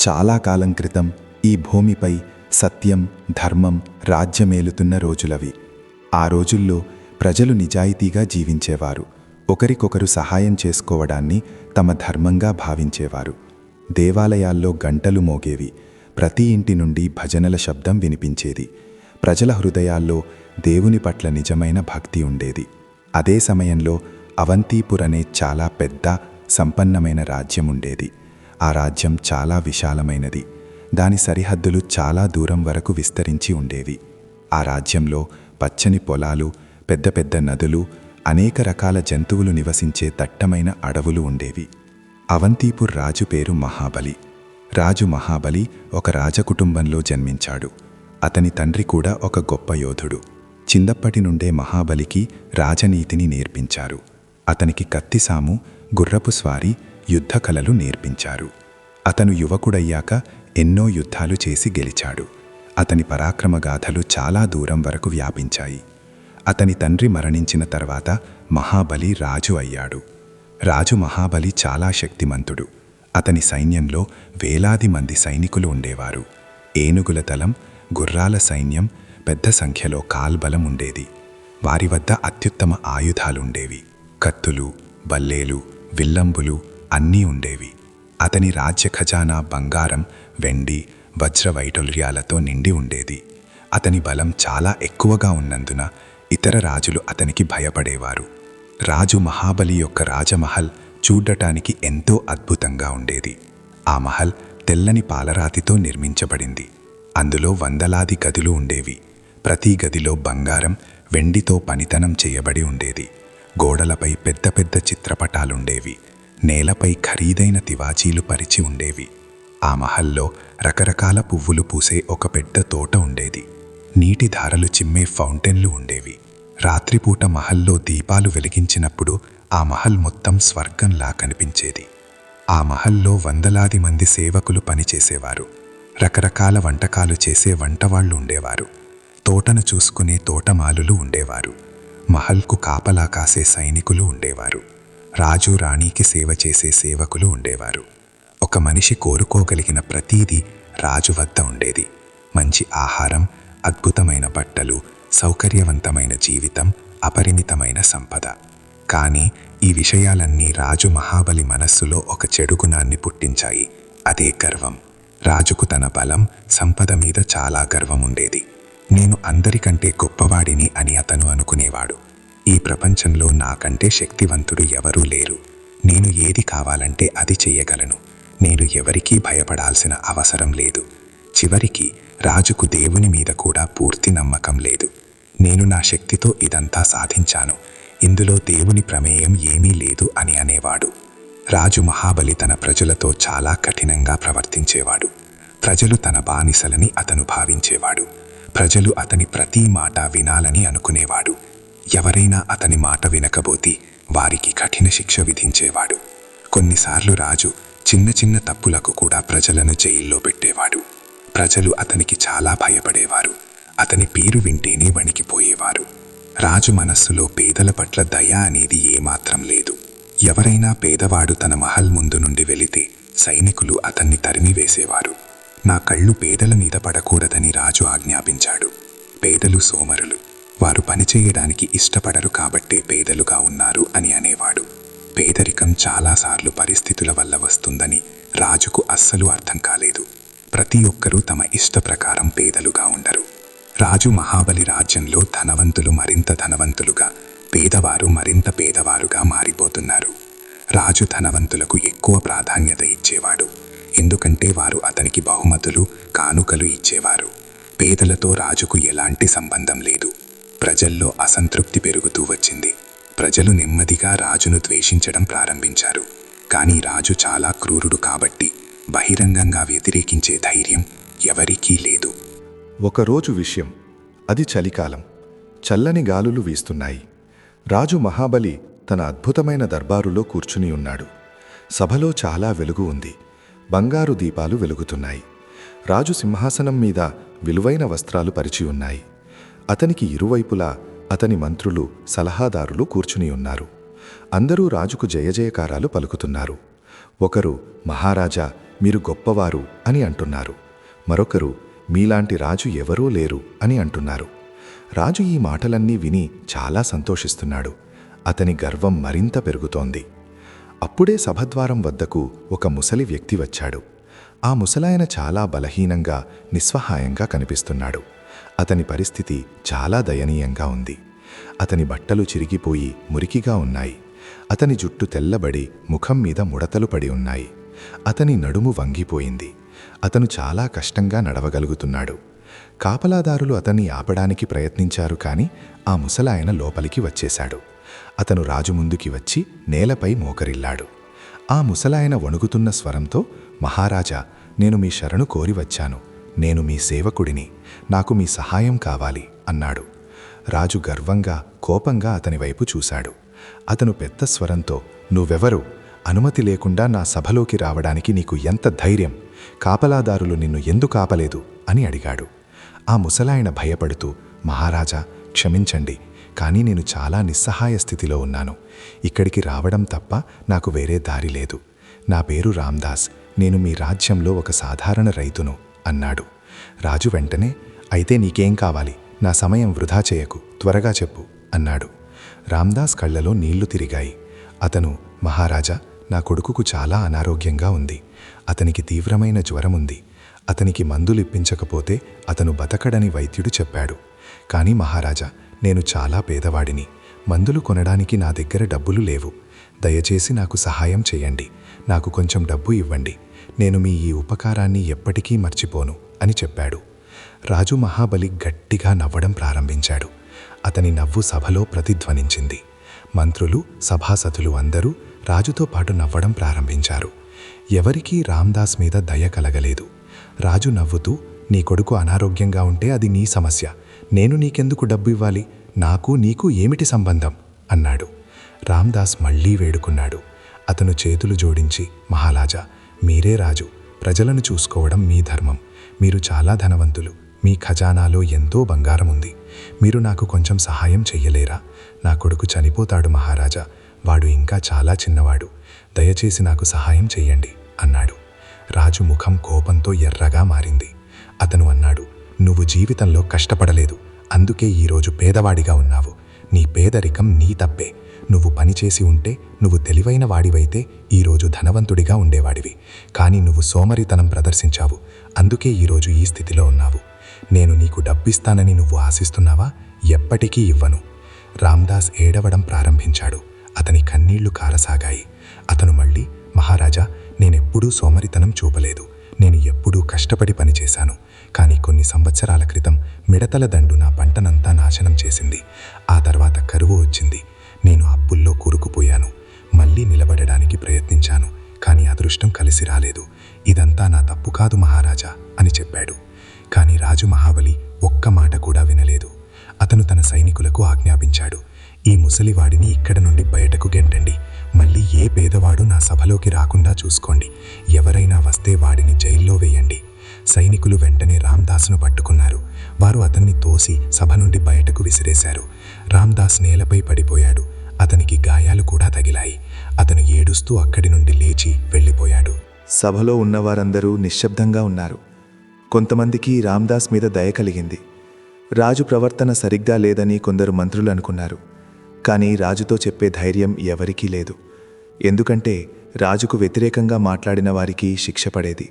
చాలా కాలం క్రితం ఈ భూమిపై సత్యం, ధర్మం రాజ్యమేలుతున్న రోజులవి. ఆ రోజుల్లో ప్రజలు నిజాయితీగా జీవించేవారు. ఒకరికొకరు సహాయం చేసుకోవడాన్ని తమ ధర్మంగా భావించేవారు. దేవాలయాల్లో గంటలు మోగేవి. ప్రతి ఇంటి నుండి భజనల శబ్దం వినిపించేది. ప్రజల హృదయాల్లో దేవుని పట్ల నిజమైన భక్తి ఉండేది. అదే సమయంలో అవంతిపుర్ అనే చాలా పెద్ద, సంపన్నమైన రాజ్యం ఉండేది. ఆ రాజ్యం చాలా విశాలమైనది. దాని సరిహద్దులు చాలా దూరం వరకు విస్తరించి ఉండేవి. ఆ రాజ్యంలో పచ్చని పొలాలు, పెద్ద పెద్ద నదులు, అనేక రకాల జంతువులు నివసించే దట్టమైన అడవులు ఉండేవి. అవంతిపుర్ రాజు పేరు మహాబలి. రాజు మహాబలి ఒక రాజకుటుంబంలో జన్మించాడు. అతని తండ్రి కూడా ఒక గొప్ప యోధుడు. చిన్నప్పటి నుండే మహాబలికి రాజనీతిని నేర్పించారు. అతనికి కత్తిసాము, గుర్రపు స్వారీ, యుద్ధ కళలు నేర్పించారు. అతను యువకుడయ్యాక ఎన్నో యుద్ధాలు చేసి గెలిచాడు. అతని పరాక్రమగాథలు చాలా దూరం వరకు వ్యాపించాయి. అతని తండ్రి మరణించిన తర్వాత మహాబలి రాజు అయ్యాడు. రాజు మహాబలి చాలా శక్తిమంతుడు. అతని సైన్యంలో వేలాది మంది సైనికులు ఉండేవారు. ఏనుగుల దళం, గుర్రాల సైన్యం, పెద్ద సంఖ్యలో కాల్బలం ఉండేది. వారి వద్ద అత్యుత్తమ ఆయుధాలుండేవి. కత్తులు, బల్లేలు, విల్లంబులు అన్నీ ఉండేవి. అతని రాజ్య ఖజానా బంగారం, వెండి, వజ్రవైఢూర్యాలతో నిండి ఉండేది. అతని బలం చాలా ఎక్కువగా ఉన్నందున ఇతర రాజులు అతనికి భయపడేవారు. రాజు మహాబలి యొక్క రాజమహల్ చూడటానికి ఎంతో అద్భుతంగా ఉండేది. ఆ మహల్ తెల్లని పాలరాతితో నిర్మించబడింది. అందులో వందలాది గదులు ఉండేవి. ప్రతి గదిలో బంగారం, వెండితో పనితనం చేయబడి ఉండేది. గోడలపై పెద్ద పెద్ద చిత్రపటాలుండేవి. నేలపై ఖరీదైన తివాచీలు పరిచి ఉండేవి. ఆ మహల్లో రకరకాల పువ్వులు పూసే ఒక పెద్ద తోట ఉండేది. నీటి ధారలు చిమ్మే ఫౌంటైన్లు ఉండేవి. రాత్రిపూట మహల్లో దీపాలు వెలిగించినప్పుడు ఆ మహల్ మొత్తం స్వర్గంలా కనిపించేది. ఆ మహల్లో వందలాది మంది సేవకులు పనిచేసేవారు. రకరకాల వంటకాలు చేసే వంటవాళ్లు ఉండేవారు. తోటను చూసుకునే తోటమాలులు ఉండేవారు. మహల్కు కాపలా కాసే సైనికులు ఉండేవారు. రాజు రాణికి సేవ చేసే సేవకులు ఉండేవారు. ఒక మనిషి కోరుకోగలిగిన ప్రతీదీ రాజు వద్ద ఉండేది. మంచి ఆహారం, అద్భుతమైన బట్టలు, సౌకర్యవంతమైన జీవితం, అపరిమితమైన సంపద. కానీ ఈ విషయాలన్నీ రాజు మహాబలి మనస్సులో ఒక చెడు గుణాన్ని పుట్టించాయి. అదే గర్వం. రాజుకు తన బలం, సంపద మీద చాలా గర్వం ఉండేది. నేను అందరికంటే గొప్పవాడిని అని అతను అనుకునేవాడు. ఈ ప్రపంచంలో నాకంటే శక్తివంతుడు ఎవరూ లేరు. నేను ఏది కావాలంటే అది చెయ్యగలను. నేను ఎవరికీ భయపడాల్సిన అవసరం లేదు. చివరికి రాజుకు దేవుని మీద కూడా పూర్తి నమ్మకం లేదు. నేను నా శక్తితో ఇదంతా సాధించాను, ఇందులో దేవుని ప్రమేయం ఏమీ లేదు అని అనేవాడు. రాజు మహాబలి తన ప్రజలతో చాలా కఠినంగా ప్రవర్తించేవాడు. ప్రజలు తన బానిసలని అతను భావించేవాడు. ప్రజలు అతని ప్రతి మాట వినాలని అనుకునేవాడు. ఎవరైనా అతని మాట వినకపోతే వారికి కఠిన శిక్ష విధించేవాడు. కొన్నిసార్లు రాజు చిన్న చిన్న తప్పులకు కూడా ప్రజలను జైల్లో పెట్టేవాడు. ప్రజలు అతనికి చాలా భయపడేవారు. అతని పేరు వింటేనే వణికిపోయేవారు. రాజు మనస్సులో పేదల పట్ల దయ అనేది ఏమాత్రం లేదు. ఎవరైనా పేదవాడు తన మహల్ ముందు నుండి వెళితే సైనికులు అతన్ని తరిమివేసేవారు. నా కళ్ళు పేదల మీద పడకూడదని రాజు ఆజ్ఞాపించాడు. పేదలు సోమరులు, వారు పనిచేయడానికి ఇష్టపడరు కాబట్టే పేదలుగా ఉన్నారు అని అనేవాడు. పేదరికం చాలాసార్లు పరిస్థితుల వల్ల వస్తుందని రాజుకు అస్సలు అర్థం కాలేదు. ప్రతి ఒక్కరూ తమ ఇష్ట ప్రకారం పేదలుగా ఉండరు. రాజు మహాబలి రాజ్యంలో ధనవంతులు మరింత ధనవంతులుగా, పేదవారు మరింత పేదవారుగా మారిపోతున్నారు. రాజు ధనవంతులకు ఎక్కువ ప్రాధాన్యత ఇచ్చేవాడు. ఎందుకంటే వారు అతనికి బహుమతులు, కానుకలు ఇచ్చేవారు. పేదలతో రాజుకు ఎలాంటి సంబంధం లేదు. ప్రజల్లో అసంతృప్తి పెరుగుతూ వచ్చింది. ప్రజలు నెమ్మదిగా రాజును ద్వేషించడం ప్రారంభించారు. కానీ రాజు చాలా క్రూరుడు కాబట్టి బహిరంగంగా వ్యతిరేకించే ధైర్యం ఎవరికీ లేదు. ఒకరోజు విషయం. అది చలికాలం. చల్లని గాలులు వీస్తున్నాయి. రాజు మహాబలి తన అద్భుతమైన దర్బారులో కూర్చుని ఉన్నాడు. సభలో చాలా వెలుగు ఉంది. బంగారు దీపాలు వెలుగుతున్నాయి. రాజు సింహాసనం మీద విలువైన వస్త్రాలు పరిచి ఉన్నాయి. అతనికి ఇరువైపులా అతని మంత్రులు, సలహాదారులు కూర్చుని ఉన్నారు. అందరూ రాజుకు జయజయకారాలు పలుకుతున్నారు. ఒకరు, మహారాజా, మీరు గొప్పవారు అని అంటున్నారు. మరొకరు మీలాంటి రాజు ఎవరూ లేరు అని అంటున్నారు. రాజు ఈ మాటలన్నీ విని చాలా సంతోషిస్తున్నాడు. అతని గర్వం మరింత పెరుగుతోంది. అప్పుడే సభద్వారం వద్దకు ఒక ముసలి వ్యక్తి వచ్చాడు. ఆ ముసలాయన చాలా బలహీనంగా, నిస్సహాయంగా కనిపిస్తున్నాడు. అతని పరిస్థితి చాలా దయనీయంగా ఉంది. అతని బట్టలు చిరిగిపోయి మురికిగా ఉన్నాయి. అతని జుట్టు తెల్లబడి ముఖం మీద ముడతలు పడి ఉన్నాయి. అతని నడుము వంగిపోయింది. అతను చాలా కష్టంగా నడవగలుగుతున్నాడు. కాపలాదారులు అతన్ని ఆపడానికి ప్రయత్నించారు, కానీ ఆ ముసలాయన లోపలికి వచ్చేశాడు. అతను రాజు ముందుకి వచ్చి నేలపై మోకరిల్లాడు. ఆ ముసలాయన వణుకుతున్న స్వరంతో, మహారాజా, నేను మీ శరణు కోరి వచ్చాను. నేను మీ సేవకుడిని. నాకు మీ సహాయం కావాలి అన్నాడు. రాజు గర్వంగా, కోపంగా అతని వైపు చూశాడు. అతను పెద్ద స్వరంతో, నువ్వెవరు? అనుమతి లేకుండా నా సభలోకి రావడానికి నీకు ఎంత ధైర్యం? కాపలాదారులు నిన్ను ఎందుకు ఆపలేదు అని అడిగాడు. ఆ ముసలాయన భయపడుతూ, మహారాజా, క్షమించండి, కానీ నేను చాలా నిస్సహాయ స్థితిలో ఉన్నాను. ఇక్కడికి రావడం తప్ప నాకు వేరే దారి లేదు. నా పేరు రామ్దాస్. నేను మీ రాజ్యంలో ఒక సాధారణ రైతును అన్నాడు. రాజు వెంటనే, అయితే నీకేం కావాలి? నా సమయం వృధా చేయకు, త్వరగా చెప్పు అన్నాడు. రామ్దాస్ కళ్ళలో నీళ్లు తిరిగాయి. అతను, మహారాజా, నా కొడుకుకు చాలా అనారోగ్యంగా ఉంది. అతనికి తీవ్రమైన జ్వరం ఉంది. అతనికి మందులు ఇప్పించకపోతే అతను బతకడని వైద్యుడు చెప్పాడు. కానీ మహారాజా, నేను చాలా పేదవాడిని. మందులు కొనడానికి నా దగ్గర డబ్బులు లేవు. దయచేసి నాకు సహాయం చేయండి. నాకు కొంచెం డబ్బు ఇవ్వండి. నేను మీ ఈ ఉపకారాన్ని ఎప్పటికీ మర్చిపోను అని చెప్పాడు. రాజు మహాబలి గట్టిగా నవ్వడం ప్రారంభించాడు. అతని నవ్వు సభలో ప్రతిధ్వనించింది. మంత్రులు, సభాసదులు అందరూ రాజుతో పాటు నవ్వడం ప్రారంభించారు. ఎవరికీ రామ్దాస్ మీద దయ కలగలేదు. రాజు నవ్వుతూ, నీ కొడుకు అనారోగ్యంగా ఉంటే అది నీ సమస్య. నేను నీకెందుకు డబ్బు ఇవ్వాలి? నాకు నీకు ఏమిటి సంబంధం అన్నాడు. రామ్దాస్ మళ్లీ వేడుకున్నాడు. అతను చేతులు జోడించి, మహారాజా, మీరే రాజు. ప్రజలను చూసుకోవడం మీ ధర్మం. మీరు చాలా ధనవంతులు. మీ ఖజానాలో ఎంతో బంగారం ఉంది. మీరు నాకు కొంచెం సహాయం చెయ్యలేరా? నా కొడుకు చనిపోతాడు మహారాజా. వాడు ఇంకా చాలా చిన్నవాడు. దయచేసి నాకు సహాయం చెయ్యండి అన్నాడు. రాజు ముఖం కోపంతో ఎర్రగా మారింది. అతను అన్నాడు, నువ్వు జీవితంలో కష్టపడలేదు. అందుకే ఈరోజు పేదవాడిగా ఉన్నావు. నీ పేదరికం నీ తప్పే. నువ్వు పనిచేసి ఉంటే, నువ్వు తెలివైన వాడివైతే ఈరోజు ధనవంతుడిగా ఉండేవాడివి. కానీ నువ్వు సోమరితనం ప్రదర్శించావు. అందుకే ఈరోజు ఈ స్థితిలో ఉన్నావు. నేను నీకు డబ్బిస్తానని నువ్వు ఆశిస్తున్నావా? ఎప్పటికీ ఇవ్వను. రామ్దాస్ ఏడవడం ప్రారంభించాడు. అతని కన్నీళ్లు కారసాగాయి. అతను మళ్ళీ, మహారాజా, నేనెప్పుడూ సోమరితనం చూపలేదు. నేను ఎప్పుడూ కష్టపడి పనిచేశాను. కానీ కొన్ని సంవత్సరాల క్రితం మిడతల దండు నా పంటనంతా నాశనం చేసింది. ఆ తర్వాత కరువు వచ్చింది. నేను అప్పుల్లో కూరుకుపోయాను. మళ్ళీ నిలబడడానికి ప్రయత్నించాను, కానీ అదృష్టం కలిసి రాలేదు. ఇదంతా నా తప్పు కాదు మహారాజా అని చెప్పాడు. కానీ రాజు మహాబలి ఒక్క మాట కూడా వినలేదు. అతను తన సైనికులకు ఆజ్ఞాపించాడు, ఈ ముసలివాడిని ఇక్కడ నుండి బయటకు గెంటండి. మళ్ళీ ఏ పేదవాడు నా సభలోకి రాకుండా చూసుకోండి. ఎవరైనా వస్తే వాడిని జైల్లో వేయండి. సైనికులు వెంటనే రామ్దాస్ను పట్టుకున్నారు. వారు అతన్ని తోసి సభ నుండి బయటకు విసిరేశారు. రామ్దాస్ నేలపై పడిపోయాడు. అతనికి గాయాలు కూడా తగిలాయి. అతను ఏడుస్తూ అక్కడి నుండి లేచి వెళ్ళిపోయాడు. సభలో ఉన్నవారందరూ నిశ్శబ్దంగా ఉన్నారు. కొంతమందికి రామ్దాస్ మీద దయ కలిగింది. రాజు ప్రవర్తన సరిగ్గా లేదని కొందరు మంత్రులు అనుకున్నారు. కానీ రాజుతో చెప్పే ధైర్యం ఎవరికీ లేదు. ఎందుకంటే రాజుకు వ్యతిరేకంగా మాట్లాడిన వారికి శిక్ష పడేది.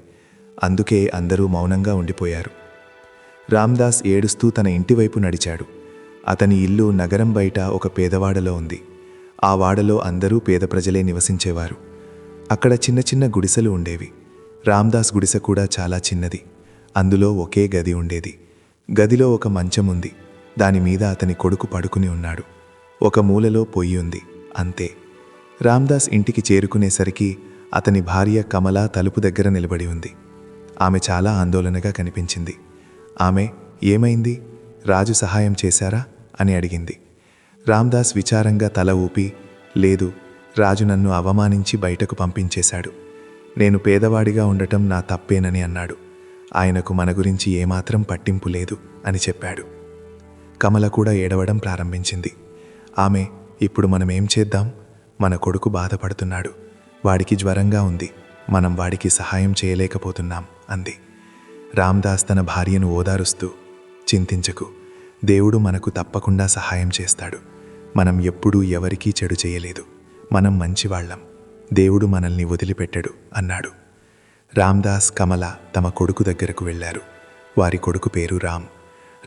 అందుకే అందరూ మౌనంగా ఉండిపోయారు. రామ్దాస్ ఏడుస్తూ తన ఇంటివైపు నడిచాడు. అతని ఇల్లు నగరం బయట ఒక పేదవాడలో ఉంది. ఆ వాడలో అందరూ పేద ప్రజలే నివసించేవారు. అక్కడ చిన్న చిన్న గుడిసెలు ఉండేవి. రామ్దాస్ గుడిసె కూడా చాలా చిన్నది. అందులో ఒకే గది ఉండేది. గదిలో ఒక మంచం ఉంది. దానిమీద అతని కొడుకు పడుకుని ఉన్నాడు. ఒక మూలలో పొయ్యి ఉంది, అంతే. రామ్దాస్ ఇంటికి చేరుకునేసరికి అతని భార్య కమల తలుపు దగ్గర నిలబడి ఉంది. ఆమె చాలా ఆందోళనగా కనిపించింది. ఆమె, ఏమైంది? రాజు సహాయం చేశారా అని అడిగింది. రామ్దాస్ విచారంగా తల ఊపి, లేదు, రాజు నన్ను అవమానించి బయటకు పంపించేశాడు. నేను పేదవాడిగా ఉండటం నా తప్పేనని అన్నాడు. ఆయనకు మన గురించి ఏమాత్రం పట్టింపు లేదు అని చెప్పాడు. కమల కూడా ఏడవడం ప్రారంభించింది. ఆమె, ఇప్పుడు మనమేం చేద్దాం? మన కొడుకు బాధపడుతున్నాడు. వాడికి జ్వరంగా ఉంది. మనం వాడికి సహాయం చేయలేకపోతున్నాం అంది. రామ్దాస్ తన భార్యను ఓదారుస్తూ, చింతించకు, దేవుడు మనకు తప్పకుండా సహాయం చేస్తాడు. మనం ఎప్పుడూ ఎవరికీ చెడు చేయలేదు. మనం మంచివాళ్లం. దేవుడు మనల్ని వదిలిపెట్టడు అన్నాడు. రామ్దాస్, కమల తమ కొడుకు దగ్గరకు వెళ్లారు. వారి కొడుకు పేరు రామ్.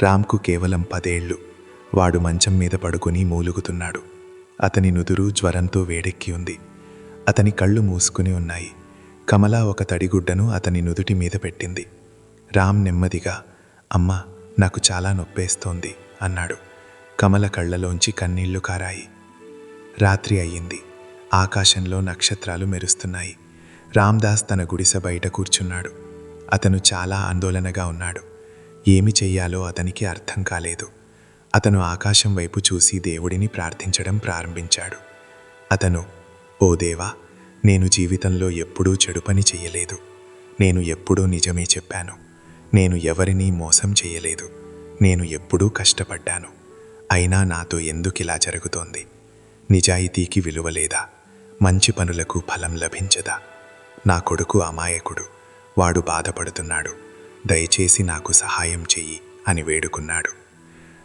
రామ్కు కేవలం 10 ఏళ్ళు. వాడు మంచం మీద పడుకుని మూలుగుతున్నాడు. అతని నుదురు జ్వరంతో వేడెక్కి ఉంది. అతని కళ్ళు మూసుకుని ఉన్నాయి. కమల ఒక తడిగుడ్డను అతని నుదుటి మీద పెట్టింది. రామ్ నెమ్మదిగా, అమ్మా, నాకు చాలా నొప్పేస్తోంది అన్నాడు. కమల కళ్ళలోంచి కన్నీళ్లు కారాయి. రాత్రి అయ్యింది. ఆకాశంలో నక్షత్రాలు మెరుస్తున్నాయి. రామ్దాస్ తన గుడిసె బయట కూర్చున్నాడు. అతను చాలా ఆందోళనగా ఉన్నాడు. ఏమి చెయ్యాలో అతనికి అర్థం కాలేదు. అతను ఆకాశం వైపు చూసి దేవుడిని ప్రార్థించడం ప్రారంభించాడు. అతను, ఓ దేవా, నేను జీవితంలో ఎప్పుడూ చెడు పని చెయ్యలేదు. నేను ఎప్పుడూ నిజమే చెప్పాను. నేను ఎవరినీ మోసం చెయ్యలేదు. నేను ఎప్పుడూ కష్టపడ్డాను. అయినా నాతో ఎందుకిలా జరుగుతోంది? నిజాయితీకి విలువ లేదా? మంచి పనులకు ఫలం లభించదా? నా కొడుకు అమాయకుడు. వాడు బాధపడుతున్నాడు. దయచేసి నాకు సహాయం చెయ్యి అని వేడుకున్నాడు.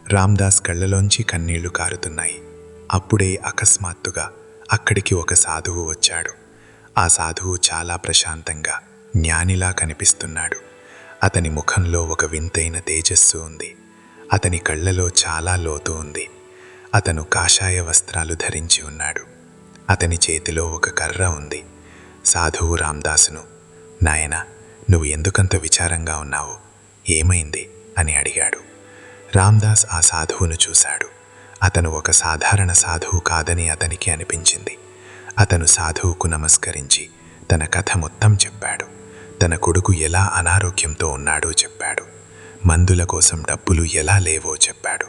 రామ్దాస్ కళ్ళలోంచి కన్నీళ్లు కారుతున్నాయి. అప్పుడే అకస్మాత్తుగా అక్కడికి ఒక సాధువు వచ్చాడు. ఆ సాధువు చాలా ప్రశాంతంగా, జ్ఞానిలా కనిపిస్తున్నాడు. అతని ముఖంలో ఒక వింతైన తేజస్సు ఉంది. అతని కళ్ళలో చాలా లోతు ఉంది. అతను కాషాయ వస్త్రాలు ధరించి ఉన్నాడు. అతని చేతిలో ఒక కర్ర ఉంది. సాధువు రామ్దాసును, నాయనా, నువ్వు ఎందుకంత విచారంగా ఉన్నావు? ఏమైంది అని అడిగాడు. రామ్దాస్ ఆ సాధువును చూశాడు. అతను ఒక సాధారణ సాధువు కాదని అతనికి అనిపించింది. అతను సాధువుకు నమస్కరించి తన కథ మొత్తం చెప్పాడు. తన కొడుకు ఎలా అనారోగ్యంతో ఉన్నాడో చెప్పాడు. మందుల కోసం డబ్బులు ఎలా లేవో చెప్పాడు.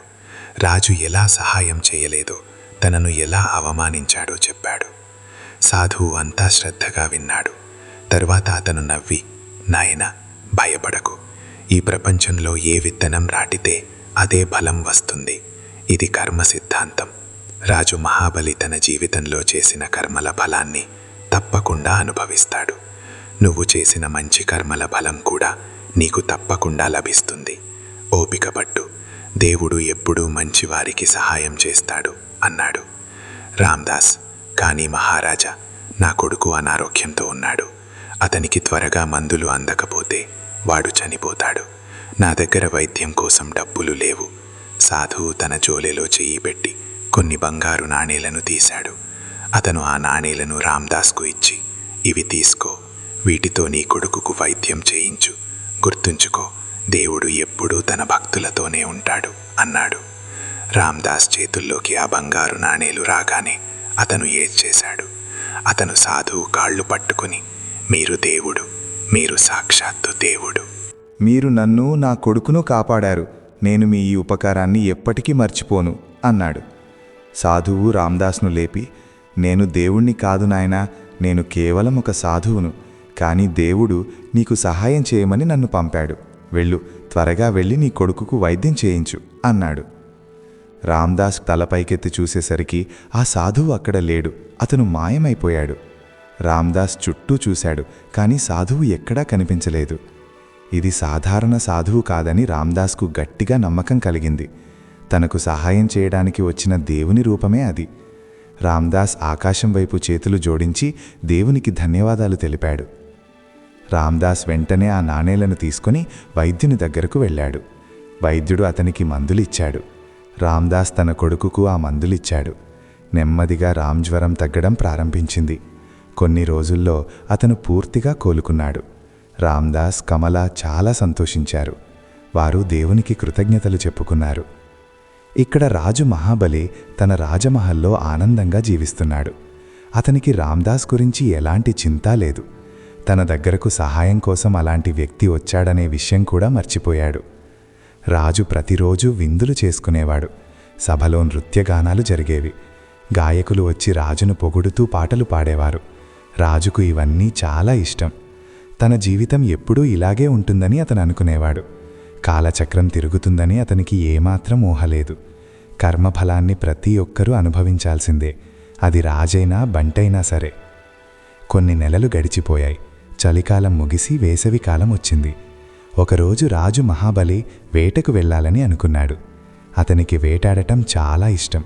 రాజు ఎలా సహాయం చేయలేదో, తనను ఎలా అవమానించాడో చెప్పాడు. సాధువు అంతా శ్రద్ధగా విన్నాడు. తరువాత అతను నవ్వి, నాయనా, భయపడకు. ఈ ప్రపంచంలో ఏ విత్తనం నాటితే అదే బలం వస్తుంది. ఇది కర్మ సిద్ధాంతం. రాజు మహాబలి తన జీవితంలో చేసిన కర్మల ఫలాన్ని తప్పకుండా అనుభవిస్తాడు. నువ్వు చేసిన మంచి కర్మల ఫలం కూడా నీకు తప్పకుండా లభిస్తుంది. ఓపిక పట్టు. దేవుడు ఎప్పుడూ మంచివారికి సహాయం చేస్తాడు అన్నాడు. రామ్దాస్, కానీ మహారాజా, నా కొడుకు అనారోగ్యంతో ఉన్నాడు. అతనికి త్వరగా మందులు అందకపోతే వాడు చనిపోతాడు. నా దగ్గర వైద్యం కోసం డబ్బులు లేవు. సాధువు తన జోలెలో చెయ్యి పెట్టి కొన్ని బంగారు నాణేలను తీశాడు. అతను ఆ నాణేలను రామ్దాస్కు ఇచ్చి, ఇవి తీసుకో, వీటితో నీ కొడుకుకు వైద్యం చేయించు. గుర్తుంచుకో, దేవుడు ఎప్పుడూ తన భక్తులతోనే ఉంటాడు అన్నాడు. రామ్దాస్ చేతుల్లోకి ఆ బంగారు నాణేలు రాగానే అతను ఏడ్చేశాడు. అతను సాధువు కాళ్ళు పట్టుకుని, మీరు దేవుడు, మీరు సాక్షాత్తు దేవుడు. మీరు నన్ను, నా కొడుకును కాపాడారు. నేను మీ ఈ ఉపకారాన్ని ఎప్పటికీ మర్చిపోను అన్నాడు. సాధువు రామ్దాస్ను లేపి, నేను దేవుణ్ణి కాదు నాయనా, నేను కేవలం ఒక సాధువును. కానీ దేవుడు నీకు సహాయం చేయమని నన్ను పంపాడు. వెళ్ళు, త్వరగా వెళ్ళి నీ కొడుకుకు వైద్యం చేయించు అన్నాడు. రామ్దాస్ తలపైకెత్తి చూసేసరికి ఆ సాధువు అక్కడ లేడు. అతను మాయమైపోయాడు. రామ్దాస్ చుట్టూ చూశాడు, కానీ సాధువు ఎక్కడా కనిపించలేదు. ఇది సాధారణ సాధువు కాదని రామ్దాస్కు గట్టిగా నమ్మకం కలిగింది. తనకు సహాయం చేయడానికి వచ్చిన దేవుని రూపమే అది. రామ్దాస్ ఆకాశం వైపు చేతులు జోడించి దేవునికి ధన్యవాదాలు తెలిపాడు. రామ్దాస్ వెంటనే ఆ నాణేలను తీసుకుని వైద్యుని దగ్గరకు వెళ్ళాడు. వైద్యుడు అతనికి మందులిచ్చాడు. రామ్దాస్ తన కొడుకుకు ఆ మందులిచ్చాడు. నెమ్మదిగా రామ్ జ్వరం తగ్గడం ప్రారంభించింది. కొన్ని రోజుల్లో అతను పూర్తిగా కోలుకున్నాడు. రామ్దాస్, కమల చాలా సంతోషించారు. వారు దేవునికి కృతజ్ఞతలు చెప్పుకున్నారు. ఇక్కడ రాజు మహాబలి తన రాజమహల్లో ఆనందంగా జీవిస్తున్నాడు. అతనికి రామ్దాస్ గురించి ఎలాంటి చింత లేదు. తన దగ్గరకు సహాయం కోసం అలాంటి వ్యక్తి వచ్చాడనే విషయం కూడా మర్చిపోయాడు. రాజు ప్రతిరోజు విందులు చేసుకునేవాడు. సభలో నృత్యగానాలు జరిగేవి. గాయకులు వచ్చి రాజును పొగుడుతూ పాటలు పాడేవారు. రాజుకు ఇవన్నీ చాలా ఇష్టం. తన జీవితం ఎప్పుడూ ఇలాగే ఉంటుందని అతను అనుకునేవాడు. కాలచక్రం తిరుగుతుందని అతనికి ఏమాత్రం ఊహలేదు. కర్మఫలాన్ని ప్రతి ఒక్కరూ అనుభవించాల్సిందే, అది రాజైనా బంటైనా సరే. కొన్ని నెలలు గడిచిపోయాయి. చలికాలం ముగిసి వేసవికాలం వచ్చింది. ఒకరోజు రాజు మహాబలి వేటకు వెళ్ళాలని అనుకున్నాడు. అతనికి వేటాడటం చాలా ఇష్టం.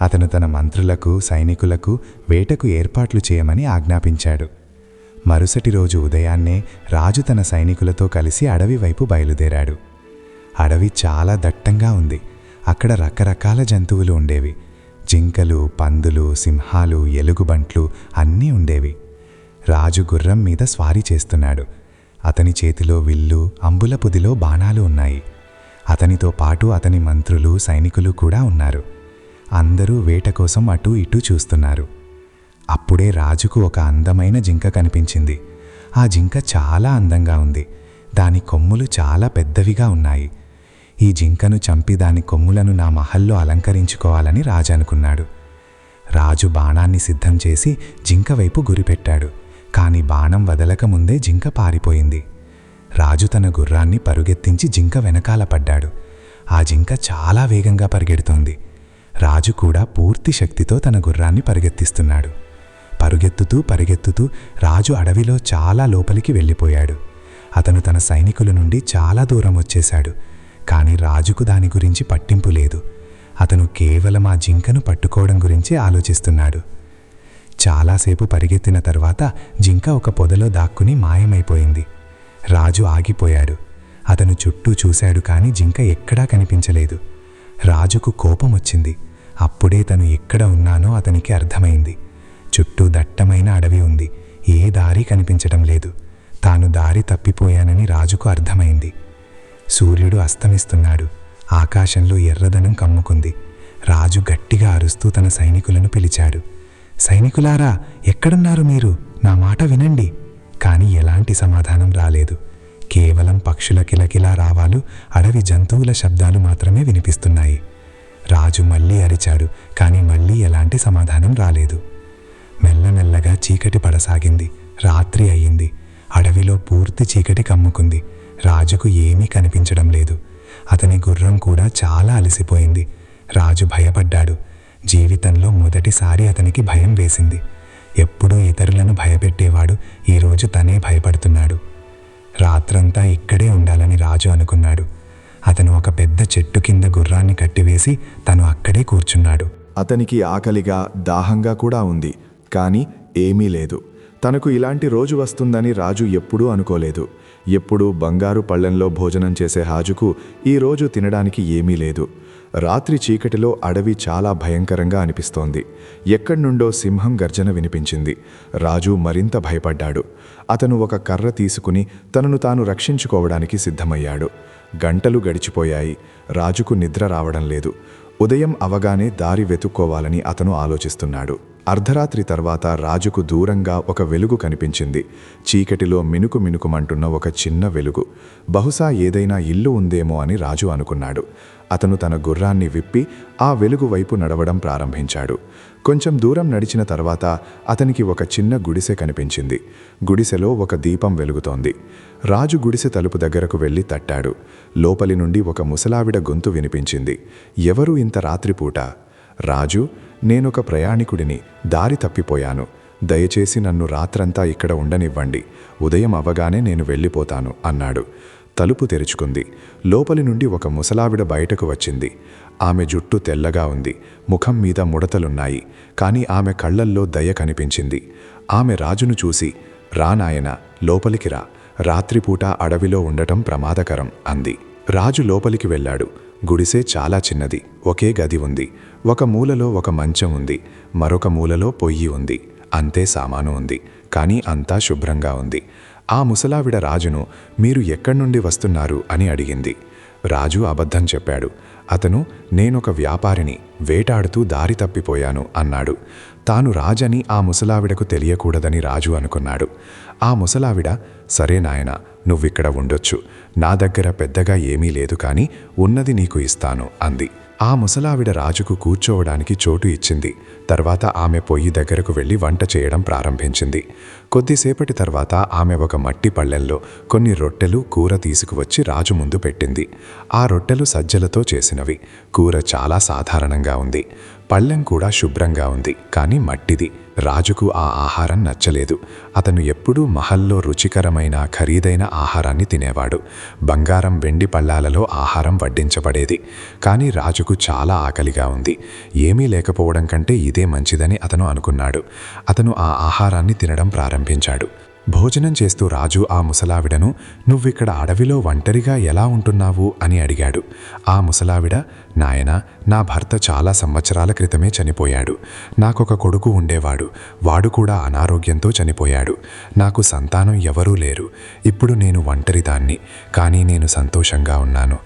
అతను తన మంత్రులకు, సైనికులకు వేటకు ఏర్పాట్లు చేయమని ఆజ్ఞాపించాడు. మరుసటి రోజు ఉదయాన్నే రాజు తన సైనికులతో కలిసి అడవి వైపు బయలుదేరాడు. అడవి చాలా దట్టంగా ఉంది. అక్కడ రకరకాల జంతువులు ఉండేవి. జింకలు, పందులు, సింహాలు, ఎలుగుబంట్లు అన్నీ ఉండేవి. రాజు గుర్రం మీద స్వారీ చేస్తున్నాడు. అతని చేతిలో విల్లు, అంబుల పొదిలో బాణాలు ఉన్నాయి. అతనితో పాటు అతని మంత్రులు, సైనికులు కూడా ఉన్నారు. అందరూ వేట కోసం అటూ ఇటూ చూస్తున్నారు. అప్పుడే రాజుకు ఒక అందమైన జింక కనిపించింది. ఆ జింక చాలా అందంగా ఉంది. దాని కొమ్ములు చాలా పెద్దవిగా ఉన్నాయి. ఈ జింకను చంపి దాని కొమ్ములను నా మహల్లో అలంకరించుకోవాలని రాజు అనుకున్నాడు. రాజు బాణాన్ని సిద్ధం చేసి జింక వైపు గురిపెట్టాడు. కాని బాణం వదలకముందే జింక పారిపోయింది. రాజు తన గుర్రాన్ని పరుగెత్తించి జింక వెనకాల పడ్డాడు. ఆ జింక చాలా వేగంగా పరిగెడుతోంది. రాజు కూడా పూర్తి శక్తితో తన గుర్రాన్ని పరిగెత్తిస్తున్నాడు. పరిగెత్తుతూ రాజు అడవిలో చాలా లోపలికి వెళ్ళిపోయాడు. అతను తన సైనికుల నుండి చాలా దూరం వచ్చేశాడు. కాని రాజుకు దాని గురించి పట్టింపు లేదు. అతను కేవలం ఆ జింకను పట్టుకోవడం గురించి ఆలోచిస్తున్నాడు. చాలాసేపు పరిగెత్తిన తర్వాత జింక ఒక పొదలో దాక్కుని మాయమైపోయింది. రాజు ఆగిపోయాడు. అతను చుట్టూ చూశాడు, కాని జింక ఎక్కడా కనిపించలేదు. రాజుకు కోపం వచ్చింది. అప్పుడే తను ఎక్కడ ఉన్నానో అతనికి అర్థమైంది. చుట్టూ దట్టమైన అడవి ఉంది. ఏ దారి కనిపించడం లేదు. తాను దారి తప్పిపోయానని రాజుకు అర్థమైంది. సూర్యుడు అస్తమిస్తున్నాడు. ఆకాశంలో ఎర్రదనం కమ్ముకుంది. రాజు గట్టిగా అరుస్తూ తన సైనికులను పిలిచాడు. సైనికులారా, ఎక్కడున్నారు మీరు? నా మాట వినండి. కాని ఎలాంటి సమాధానం రాలేదు. కేవలం పక్షుల కిలకిలా రావాలు, అడవి జంతువుల శబ్దాలు మాత్రమే వినిపిస్తున్నాయి. రాజు మళ్ళీ అరిచాడు. కాని మళ్ళీ ఎలాంటి సమాధానం రాలేదు. మెల్లమెల్లగా చీకటి పడసాగింది. రాత్రి అయ్యింది. అడవిలో పూర్తి చీకటి కమ్ముకుంది. రాజుకు ఏమీ కనిపించడం లేదు. అతని గుర్రం కూడా చాలా అలసిపోయింది. రాజు భయపడ్డాడు. జీవితంలో మొదటిసారి అతనికి భయం వేసింది. ఎప్పుడూ ఇతరులను భయపెట్టేవాడు ఈరోజు తనే భయపడుతున్నాడు. రాత్రంతా ఇక్కడే ఉండాలని రాజు అనుకున్నాడు. అతను ఒక పెద్ద చెట్టు కింద గుర్రాన్ని కట్టివేసి తను అక్కడే కూర్చున్నాడు. అతనికి ఆకలిగా, దాహంగా కూడా ఉంది. కానీ ఏమీ లేదు. తనకు ఇలాంటి రోజు వస్తుందని రాజు ఎప్పుడూ అనుకోలేదు. ఎప్పుడూ బంగారు పళ్ళెంలో భోజనం చేసే రాజుకు ఈరోజు తినడానికి ఏమీ లేదు. రాత్రి చీకటిలో అడవి చాలా భయంకరంగా అనిపిస్తోంది. ఎక్కడ్నుండో సింహం గర్జన వినిపించింది. రాజు మరింత భయపడ్డాడు. అతను ఒక కర్ర తీసుకుని తనను తాను రక్షించుకోవడానికి సిద్ధమయ్యాడు. గంటలు గడిచిపోయాయి. రాజుకు నిద్ర రావడం లేదు. ఉదయం అవగానే దారి వెతుక్కోవాలని అతను ఆలోచిస్తున్నాడు. అర్ధరాత్రి తర్వాత రాజుకు దూరంగా ఒక వెలుగు కనిపించింది. చీకటిలో మినుకు మినుకుమంటున్న ఒక చిన్న వెలుగు. బహుశా ఏదైనా ఇల్లు ఉందేమో అని రాజు అనుకున్నాడు. అతను తన గుర్రాన్ని విప్పి ఆ వెలుగు వైపు నడవడం ప్రారంభించాడు. కొంచెం దూరం నడిచిన తర్వాత అతనికి ఒక చిన్న గుడిసె కనిపించింది. గుడిసెలో ఒక దీపం వెలుగుతోంది. రాజు గుడిసె తలుపు దగ్గరకు వెళ్ళి తట్టాడు. లోపలి నుండి ఒక ముసలావిడ గొంతు వినిపించింది. ఎవరు ఇంత రాత్రిపూట? రాజు, నేనొక ప్రయాణికుడిని. దారి తప్పిపోయాను. దయచేసి నన్ను రాత్రంతా ఇక్కడ ఉండనివ్వండి. ఉదయం అవగానే నేను వెళ్ళిపోతాను అన్నాడు. తలుపు తెరుచుకుంది. లోపలి నుండి ఒక ముసలావిడ బయటకు వచ్చింది. ఆమె జుట్టు తెల్లగా ఉంది. ముఖం మీద ముడతలున్నాయి. కానీ ఆమె కళ్ళల్లో దయ కనిపించింది. ఆమె రాజును చూసి, రా నాయనా, లోపలికి రా. రాత్రిపూట అడవిలో ఉండటం ప్రమాదకరం అంది. రాజు లోపలికి వెళ్ళాడు. గుడిసె చాలా చిన్నది. ఒకే గది ఉంది. ఒక మూలలో ఒక మంచం ఉంది. మరొక మూలలో పొయ్యి ఉంది. అంతే సామాను ఉంది. కానీ అంతా శుభ్రంగా ఉంది. ఆ ముసలావిడ రాజును, మీరు ఎక్కడి నుండి వస్తున్నారు అని అడిగింది. రాజు అబద్ధం చెప్పాడు. అతను, నేనొక వ్యాపారిని, వేటాడుతూ దారి తప్పిపోయాను అన్నాడు. తాను రాజని ఆ ముసలావిడకు తెలియకూడదని రాజు అనుకున్నాడు. ఆ ముసలావిడ, సరే నాయనా, నువ్విక్కడ ఉండొచ్చు. నా దగ్గర పెద్దగా ఏమీ లేదు, కానీ ఉన్నది నీకు ఇస్తాను అంది. ఆ ముసలావిడ రాజుకు కూర్చోవడానికి చోటు ఇచ్చింది. తర్వాత ఆమె పొయ్యి దగ్గరకు వెళ్ళి వంట చేయడం ప్రారంభించింది. కొద్దిసేపటి తర్వాత ఆమె ఒక మట్టి పళ్ళెంలో కొన్ని రొట్టెలు కూర తీసుకువచ్చి రాజు ముందు పెట్టింది. ఆ రొట్టెలు సజ్జలతో చేసినవి. కూర చాలా సాధారణంగా ఉంది. పళ్ళెం కూడా శుభ్రంగా ఉంది, కానీ మట్టిది. రాజుకు ఆ ఆహారం నచ్చలేదు. అతను ఎప్పుడూ మహల్లో రుచికరమైన ఖరీదైన ఆహారాన్ని తినేవాడు. బంగారం వెండి పళ్ళాలలో ఆహారం వడ్డించబడేది. కానీ రాజుకు చాలా ఆకలిగా ఉంది. ఏమీ లేకపోవడం కంటే ఇదే మంచిదని అతను అనుకున్నాడు. అతను ఆ ఆహారాన్ని తినడం ప్రారంభించాడు. భోజనం చేస్తూ రాజు ఆ ముసలావిడను, "నువ్విక్కడ అడవిలో ఒంటరిగా ఎలా ఉంటున్నావు?" అని అడిగాడు. ఆ ముసలావిడ, "నాయనా, నా భర్త చాలా సంవత్సరాల క్రితమే చనిపోయాడు. నాకొక కొడుకు ఉండేవాడు. వాడు కూడా అనారోగ్యంతో చనిపోయాడు. నాకు సంతానం ఎవరూ లేరు. ఇప్పుడు నేను ఒంటరిదాన్ని. కానీ నేను సంతోషంగా ఉన్నాను.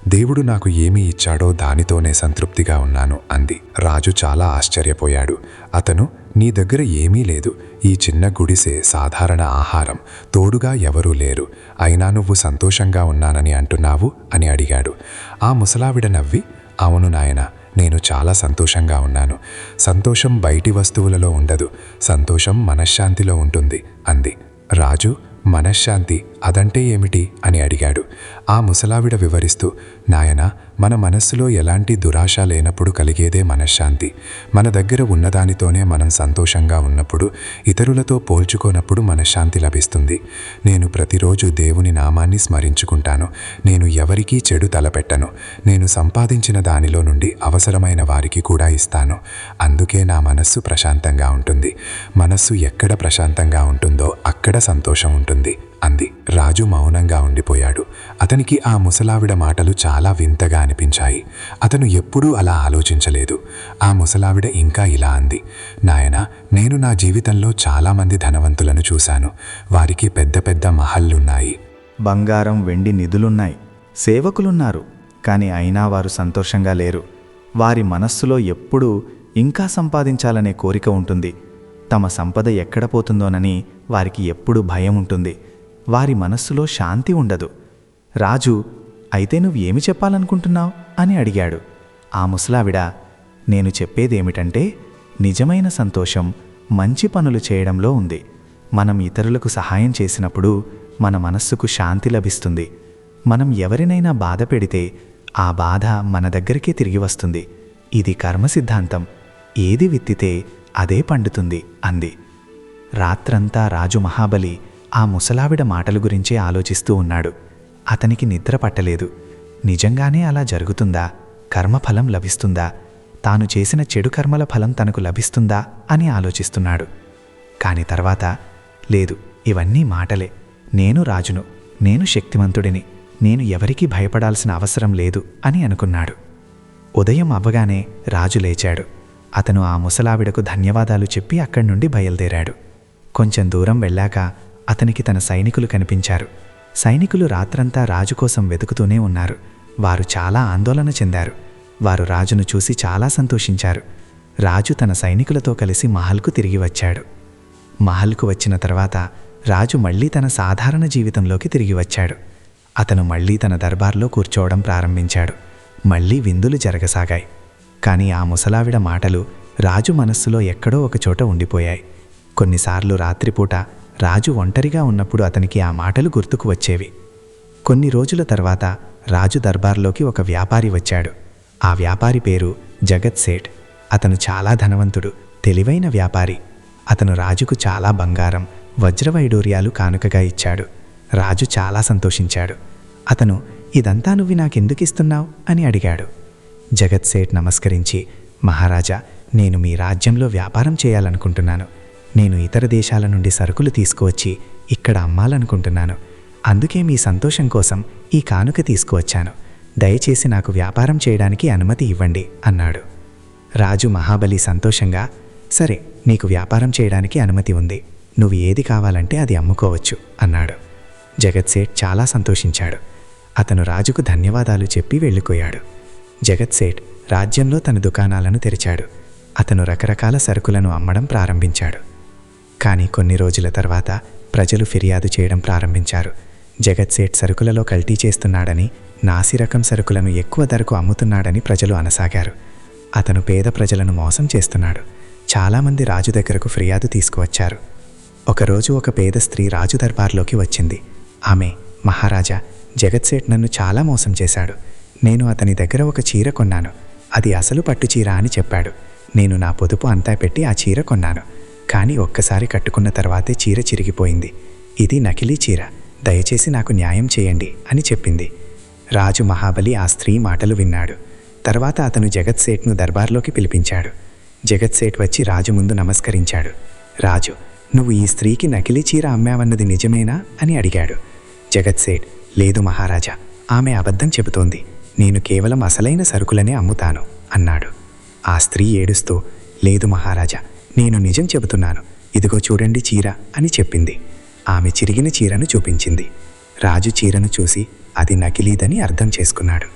దేవుడు నాకు ఏమి ఇచ్చాడో దానితోనే సంతృప్తిగా ఉన్నాను" అంది. రాజు చాలా ఆశ్చర్యపోయాడు. అతను, "నీ దగ్గర ఏమీ లేదు. ఈ చిన్న గుడిసె, సాధారణ ఆహారం, తోడుగా ఎవరూ లేరు. అయినా నువ్వు సంతోషంగా ఉన్నానని అంటున్నావు" అని అడిగాడు. ఆ ముసలావిడ నవ్వి, "అవును నాయనా, నేను చాలా సంతోషంగా ఉన్నాను. సంతోషం బయటి వస్తువులలో ఉండదు. సంతోషం మనశ్శాంతిలో ఉంటుంది" అంది. రాజు, "మనశ్శాంతి అదంటే ఏమిటి?" అని అడిగాడు. ఆ ముసలావిడ వివరిస్తూ, "నాయనా, మన మనస్సులో ఎలాంటి దురాశ లేనప్పుడు కలిగేదే మనశ్శాంతి. మన దగ్గర ఉన్నదానితోనే మనం సంతోషంగా ఉన్నప్పుడు, ఇతరులతో పోల్చుకోనప్పుడు మనశ్శాంతి లభిస్తుంది. నేను ప్రతిరోజు దేవుని నామాన్ని స్మరించుకుంటాను. నేను ఎవరికీ చెడు తలపెట్టను. నేను సంపాదించిన దానిలో నుండి అవసరమైన వారికి కూడా ఇస్తాను. అందుకే నా మనస్సు ప్రశాంతంగా ఉంటుంది. మనస్సు ఎక్కడ ప్రశాంతంగా ఉంటుందో అక్కడ సంతోషం ఉంటుంది" అంది. రాజు మౌనంగా ఉండిపోయాడు. అతనికి ఆ ముసలావిడ మాటలు చాలా వింతగా అనిపించాయి. అతను ఎప్పుడూ అలా ఆలోచించలేదు. ఆ ముసలావిడ ఇంకా ఇలా అంది, "నాయనా, నేను నా జీవితంలో చాలామంది ధనవంతులను చూశాను. వారికి పెద్ద పెద్ద మహల్లున్నాయి. బంగారం వెండి నిధులున్నాయి. సేవకులున్నారు. కానీ అయినా వారు సంతోషంగా లేరు. వారి మనస్సులో ఎప్పుడూ ఇంకా సంపాదించాలనే కోరిక ఉంటుంది. తమ సంపద ఎక్కడ పోతుందోనని వారికి ఎప్పుడూ భయం ఉంటుంది. వారి మనస్సులో శాంతి ఉండదు." రాజు, "అయితే నువ్వు ఏమి చెప్పాలనుకుంటున్నావు?" అని అడిగాడు. ఆ ముసలావిడ, "నేను చెప్పేదేమిటంటే, నిజమైన సంతోషం మంచి పనులు చేయడంలో ఉంది. మనం ఇతరులకు సహాయం చేసినప్పుడు మన మనస్సుకు శాంతి లభిస్తుంది. మనం ఎవరినైనా బాధ పెడితే ఆ బాధ మన దగ్గరికే తిరిగి వస్తుంది. ఇది కర్మ సిద్ధాంతం. ఏది విత్తితే అదే పండుతుంది" అంది. రాత్రంతా రాజు మహాబలి ఆ ముసలావిడ మాటల గురించే ఆలోచిస్తూ ఉన్నాడు. అతనికి నిద్ర పట్టలేదు. నిజంగానే అలా జరుగుతుందా? కర్మఫలం లభిస్తుందా? తాను చేసిన చెడు కర్మల ఫలం తనకు లభిస్తుందా అని ఆలోచిస్తున్నాడు. కాని తర్వాత, లేదు, ఇవన్నీ మాటలే. నేను రాజును, నేను శక్తిమంతుడిని, నేను ఎవరికీ భయపడాల్సిన అవసరం లేదు అని అనుకున్నాడు. ఉదయం అవ్వగానే రాజు లేచాడు. అతను ఆ ముసలావిడకు ధన్యవాదాలు చెప్పి అక్కడి నుండి బయలుదేరాడు. కొంచెం దూరం వెళ్ళాక అతనికి తన సైనికులు కనిపించారు. సైనికులు రాత్రంతా రాజు కోసం వెతుకుతూనే ఉన్నారు. వారు చాలా ఆందోళన చెందారు. వారు రాజును చూసి చాలా సంతోషించారు. రాజు తన సైనికులతో కలిసి మహల్కు తిరిగి వచ్చాడు. మహల్కు వచ్చిన తర్వాత రాజు మళ్లీ తన సాధారణ జీవితంలోకి తిరిగి వచ్చాడు. అతను మళ్లీ తన దర్బార్లో కూర్చోవడం ప్రారంభించాడు. మళ్లీ విందులు జరగసాగాయి. కానీ ఆ ముసలావిడ మాటలు రాజు మనస్సులో ఎక్కడో ఒకచోట ఉండిపోయాయి. కొన్నిసార్లు రాత్రిపూట రాజు ఒంటరిగా ఉన్నప్పుడు అతనికి ఆ మాటలు గుర్తుకు వచ్చేవి. కొన్ని రోజుల తర్వాత రాజు దర్బార్లోకి ఒక వ్యాపారి వచ్చాడు. ఆ వ్యాపారి పేరు జగత్ సేఠ్. అతను చాలా ధనవంతుడు, తెలివైన వ్యాపారి. అతను రాజుకు చాలా బంగారం, వజ్రవైడూర్యాలు కానుకగా ఇచ్చాడు. రాజు చాలా సంతోషించాడు. అతను, "ఇదంతా నువ్వు నాకెందుకిస్తున్నావు?" అని అడిగాడు. జగత్ సేఠ్ నమస్కరించి, "మహారాజా, నేను మీ రాజ్యంలో వ్యాపారం చేయాలనుకుంటున్నాను. నేను ఇతర దేశాల నుండి సరుకులు తీసుకువచ్చి ఇక్కడ అమ్మాలనుకుంటున్నాను. అందుకే మీ సంతోషం కోసం ఈ కానుక తీసుకువచ్చాను. దయచేసి నాకు వ్యాపారం చేయడానికి అనుమతి ఇవ్వండి" అన్నాడు. రాజు మహాబలి సంతోషంగా, "సరే, నీకు వ్యాపారం చేయడానికి అనుమతి ఉంది. నువ్వు ఏది కావాలంటే అది అమ్ముకోవచ్చు" అన్నాడు. జగత్ సేఠ్ చాలా సంతోషించాడు. అతను రాజుకు ధన్యవాదాలు చెప్పి వెళ్ళిపోయాడు. జగత్ సేఠ్ రాజ్యంలో తన దుకాణాలను తెరిచాడు. అతను రకరకాల సరుకులను అమ్మడం ప్రారంభించాడు. కానీ కొన్ని రోజుల తర్వాత ప్రజలు ఫిర్యాదు చేయడం ప్రారంభించారు. జగత్ సేఠ్ సరుకులలో కల్తీ చేస్తున్నాడని, నాసిరకం సరుకులను ఎక్కువ ధరకు అమ్ముతున్నాడని ప్రజలు అనసాగారు. అతను పేద ప్రజలను మోసం చేస్తున్నాడు. చాలామంది రాజు దగ్గరకు ఫిర్యాదు తీసుకువచ్చారు. ఒకరోజు ఒక పేద స్త్రీ రాజు దర్బార్లోకి వచ్చింది. ఆమె, మహారాజా, జగత్సేఠ్ నన్ను చాలా మోసం చేశాడు. నేను అతని దగ్గర ఒక చీర కొన్నాను. అది అసలు పట్టు చీర అని చెప్పాడు. నేను నా పొదుపు అంతా పెట్టి ఆ చీర కొన్నాను. కానీ ఒక్కసారి కట్టుకున్న తర్వాతే చీర చిరిగిపోయింది. ఇది నకిలీ చీర, దయచేసి నాకు న్యాయం చేయండి అని చెప్పింది. రాజు మహాబలి ఆ స్త్రీ మాటలు విన్నాడు. తర్వాత అతను జగత్సేఠ్ను దర్బార్లోకి పిలిపించాడు. జగత్సేఠ్ వచ్చి రాజు ముందు నమస్కరించాడు. రాజు, నువ్వు ఈ స్త్రీకి నకిలీ చీర అమ్మావన్నది నిజమేనా అని అడిగాడు. జగత్సేఠ్, లేదు మహారాజా, ఆమె అబద్ధం చెబుతోంది. నేను కేవలం అసలైన సరుకులనే అమ్ముతాను అన్నాడు. ఆ స్త్రీ ఏడుస్తూ, లేదు మహారాజా, నేను నిజం చెబుతున్నాను, ఇదిగో చూడండి చీర అని చెప్పింది. ఆమె చిరిగిన చీరను చూపించింది. రాజు చీరను చూసి అది నకిలీదని అర్థం చేసుకున్నాడు.